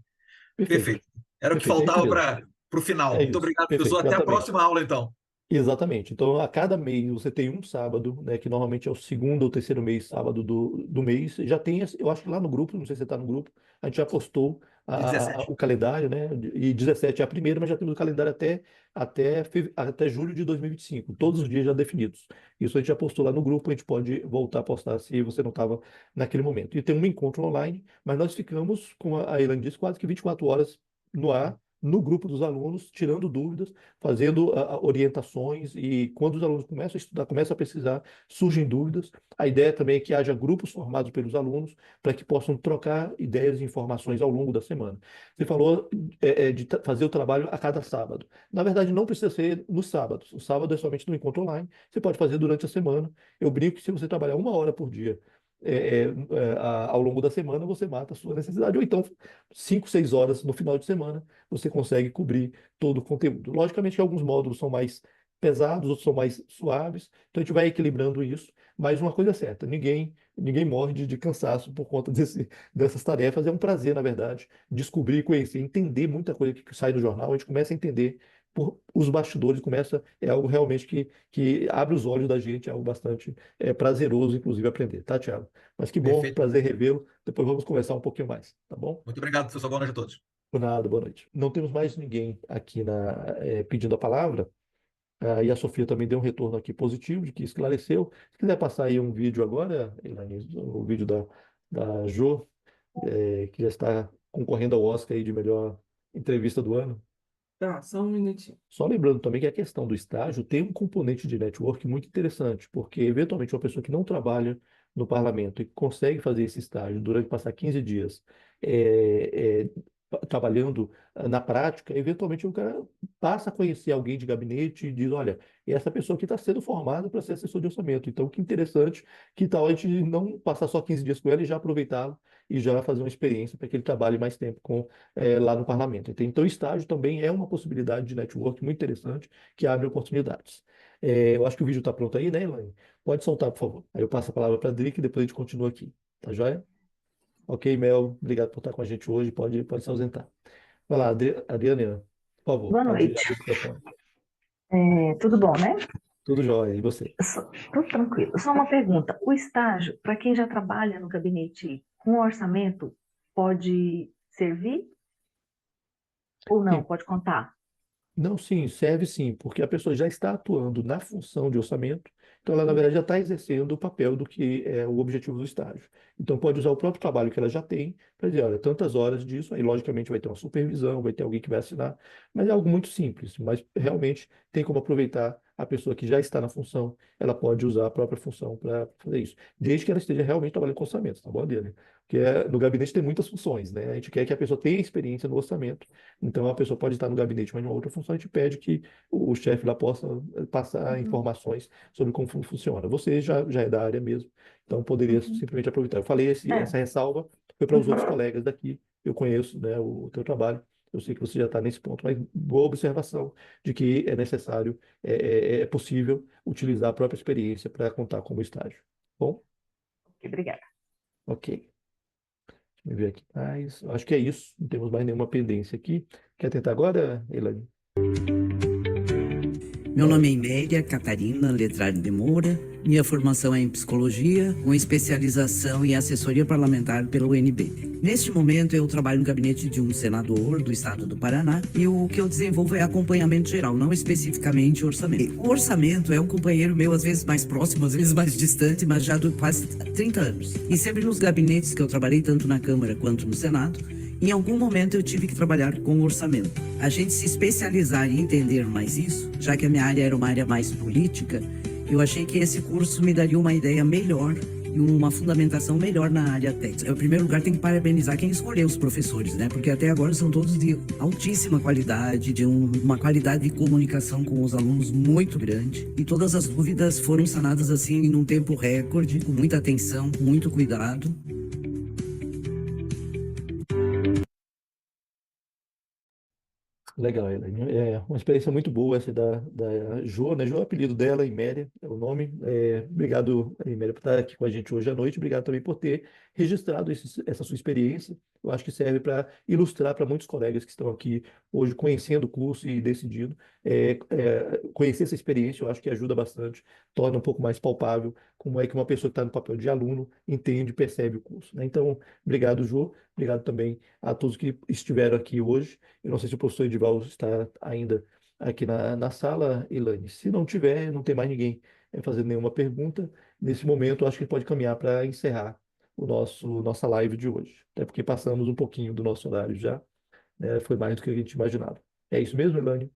Perfeito, Perfeito. Era o que perfeito, é isso faltava mesmo. para o final. É Muito isso, obrigado, professor. perfeito, Até a exatamente. próxima aula, então. Exatamente. Então, a cada mês você tem um sábado, né, que normalmente é o segundo ou terceiro mês, sábado do mês. Já tem, eu acho que lá no grupo, não sei se você está no grupo, a gente já postou De 17. o calendário, né? E 17 é a primeira, mas já temos o calendário até julho de 2025, todos os dias já definidos. Isso a gente já postou lá no grupo, a gente pode voltar a postar se você não estava naquele momento. E tem um encontro online, mas nós ficamos, como a Elaine disse, quase que 24 horas no ar, no grupo dos alunos, tirando dúvidas, fazendo orientações, e quando os alunos começam a estudar, começam a pesquisar, surgem dúvidas. A ideia também é que haja grupos formados pelos alunos para que possam trocar ideias e informações ao longo da semana. Você falou de fazer o trabalho a cada sábado. Na verdade, não precisa ser nos sábados. O sábado é somente no encontro online. Você pode fazer durante a semana. Eu brinco que se você trabalhar 1 hora por dia ao longo da semana, você mata a sua necessidade. Ou então, 5, 6 horas no final de semana, você consegue cobrir todo o conteúdo. Logicamente que alguns módulos são mais pesados, outros são mais suaves, então a gente vai equilibrando isso. Mas uma coisa é certa, ninguém morre de cansaço por conta dessas tarefas. É um prazer, na verdade, descobrir, conhecer, entender muita coisa que sai do jornal. A gente começa a entender por os bastidores, é algo realmente que abre os olhos da gente, é algo bastante prazeroso, inclusive, aprender, tá, Thiago? Mas que bom, Perfeito. prazer revê-lo. Depois vamos conversar um pouquinho mais, tá bom? Muito obrigado, professor. Boa noite a todos. Por nada, boa noite. Não temos mais ninguém aqui pedindo a palavra. E a Sofia também deu um retorno aqui positivo, de que esclareceu. Se quiser passar aí um vídeo agora, Elaine, o vídeo da Jo, que já está concorrendo ao Oscar aí de melhor entrevista do ano. Tá, só um minutinho. Só lembrando também que a questão do estágio tem um componente de network muito interessante, porque eventualmente uma pessoa que não trabalha no parlamento e consegue fazer esse estágio durante passar 15 dias trabalhando na prática, eventualmente o cara passa a conhecer alguém de gabinete e diz, olha, essa pessoa aqui está sendo formada para ser assessor de orçamento. Então, que interessante, que tal a gente não passar só 15 dias com ela e já aproveitá-lo e já fazer uma experiência para que ele trabalhe mais tempo lá no parlamento. Então, o estágio também é uma possibilidade de network muito interessante que abre oportunidades. Eu acho que o vídeo está pronto aí, né, Elaine? Pode soltar, por favor. Aí eu passo a palavra para a Drica e depois a gente continua aqui. Tá joia? Ok, Mel, obrigado por estar com a gente hoje. Pode se ausentar. Vai lá, Adriana, por favor, Boa pode noite. abrir o microfone. Tudo bom, né? Tudo jóia, e você? Tudo tranquilo. Só uma pergunta. O estágio, para quem já trabalha no gabinete com orçamento, pode servir ou não? Sim. Pode contar? Não, sim, serve sim, porque a pessoa já está atuando na função de orçamento, então ela, na verdade, já está exercendo o papel do que é o objetivo do estágio. Então, pode usar o próprio trabalho que ela já tem para dizer, olha, tantas horas disso, aí, logicamente, vai ter uma supervisão, vai ter alguém que vai assinar, mas é algo muito simples, mas realmente tem como aproveitar a pessoa que já está na função, ela pode usar a própria função para fazer isso, desde que ela esteja realmente trabalhando com orçamento, tá bom, Adriana? Porque no gabinete tem muitas funções, né? A gente quer que a pessoa tenha experiência no orçamento, então, a pessoa pode estar no gabinete, mas em uma outra função, a gente pede que o chefe lá possa passar informações sobre como funciona. Você já é da área mesmo, então poderia simplesmente aproveitar. Eu falei essa ressalva, foi para os outros colegas daqui, eu conheço, né, o teu trabalho, eu sei que você já está nesse ponto, mas boa observação de que é necessário, é possível utilizar a própria experiência para contar como estágio. Bom? Obrigada. Ok. Deixa eu ver aqui mais. Acho que é isso. Não temos mais nenhuma pendência aqui. Quer tentar agora, Elaine? Meu nome é Iméria Catarina Letrade de Moura. Minha formação é em psicologia, com especialização em assessoria parlamentar pela UNB. Neste momento, eu trabalho no gabinete de um senador do estado do Paraná e o que eu desenvolvo é acompanhamento geral, não especificamente orçamento. O orçamento é um companheiro meu, às vezes mais próximo, às vezes mais distante, mas já há quase 30 anos. E sempre nos gabinetes que eu trabalhei, tanto na Câmara quanto no Senado, em algum momento eu tive que trabalhar com orçamento. A gente se especializar e entender mais isso, já que a minha área era uma área mais política, eu achei que esse curso me daria uma ideia melhor e uma fundamentação melhor na área técnica. Em primeiro lugar, tem que parabenizar quem escolheu os professores, né? Porque até agora são todos de altíssima qualidade, de uma qualidade de comunicação com os alunos muito grande. E todas as dúvidas foram sanadas assim em um tempo recorde, com muita atenção, com muito cuidado. Legal, Elaine. É uma experiência muito boa essa da Jo, né? Jo é o apelido dela, Iméria é o nome. Obrigado, Iméria, por estar aqui com a gente hoje à noite. Obrigado também por ter registrado essa sua experiência. Eu acho que serve para ilustrar para muitos colegas que estão aqui hoje conhecendo o curso e decidindo. Conhecer essa experiência, eu acho que ajuda bastante, torna um pouco mais palpável como é que uma pessoa que está no papel de aluno entende e percebe o curso, né? Então, obrigado, Jo. Obrigado também a todos que estiveram aqui hoje. Eu não sei se o professor Edivaldo está ainda aqui na sala, Elaine. Se não tiver, não tem mais ninguém fazendo nenhuma pergunta. Nesse momento, eu acho que pode caminhar para encerrar nossa live de hoje. Até porque passamos um pouquinho do nosso horário já. né? Foi mais do que a gente imaginava. É isso mesmo, Elânio?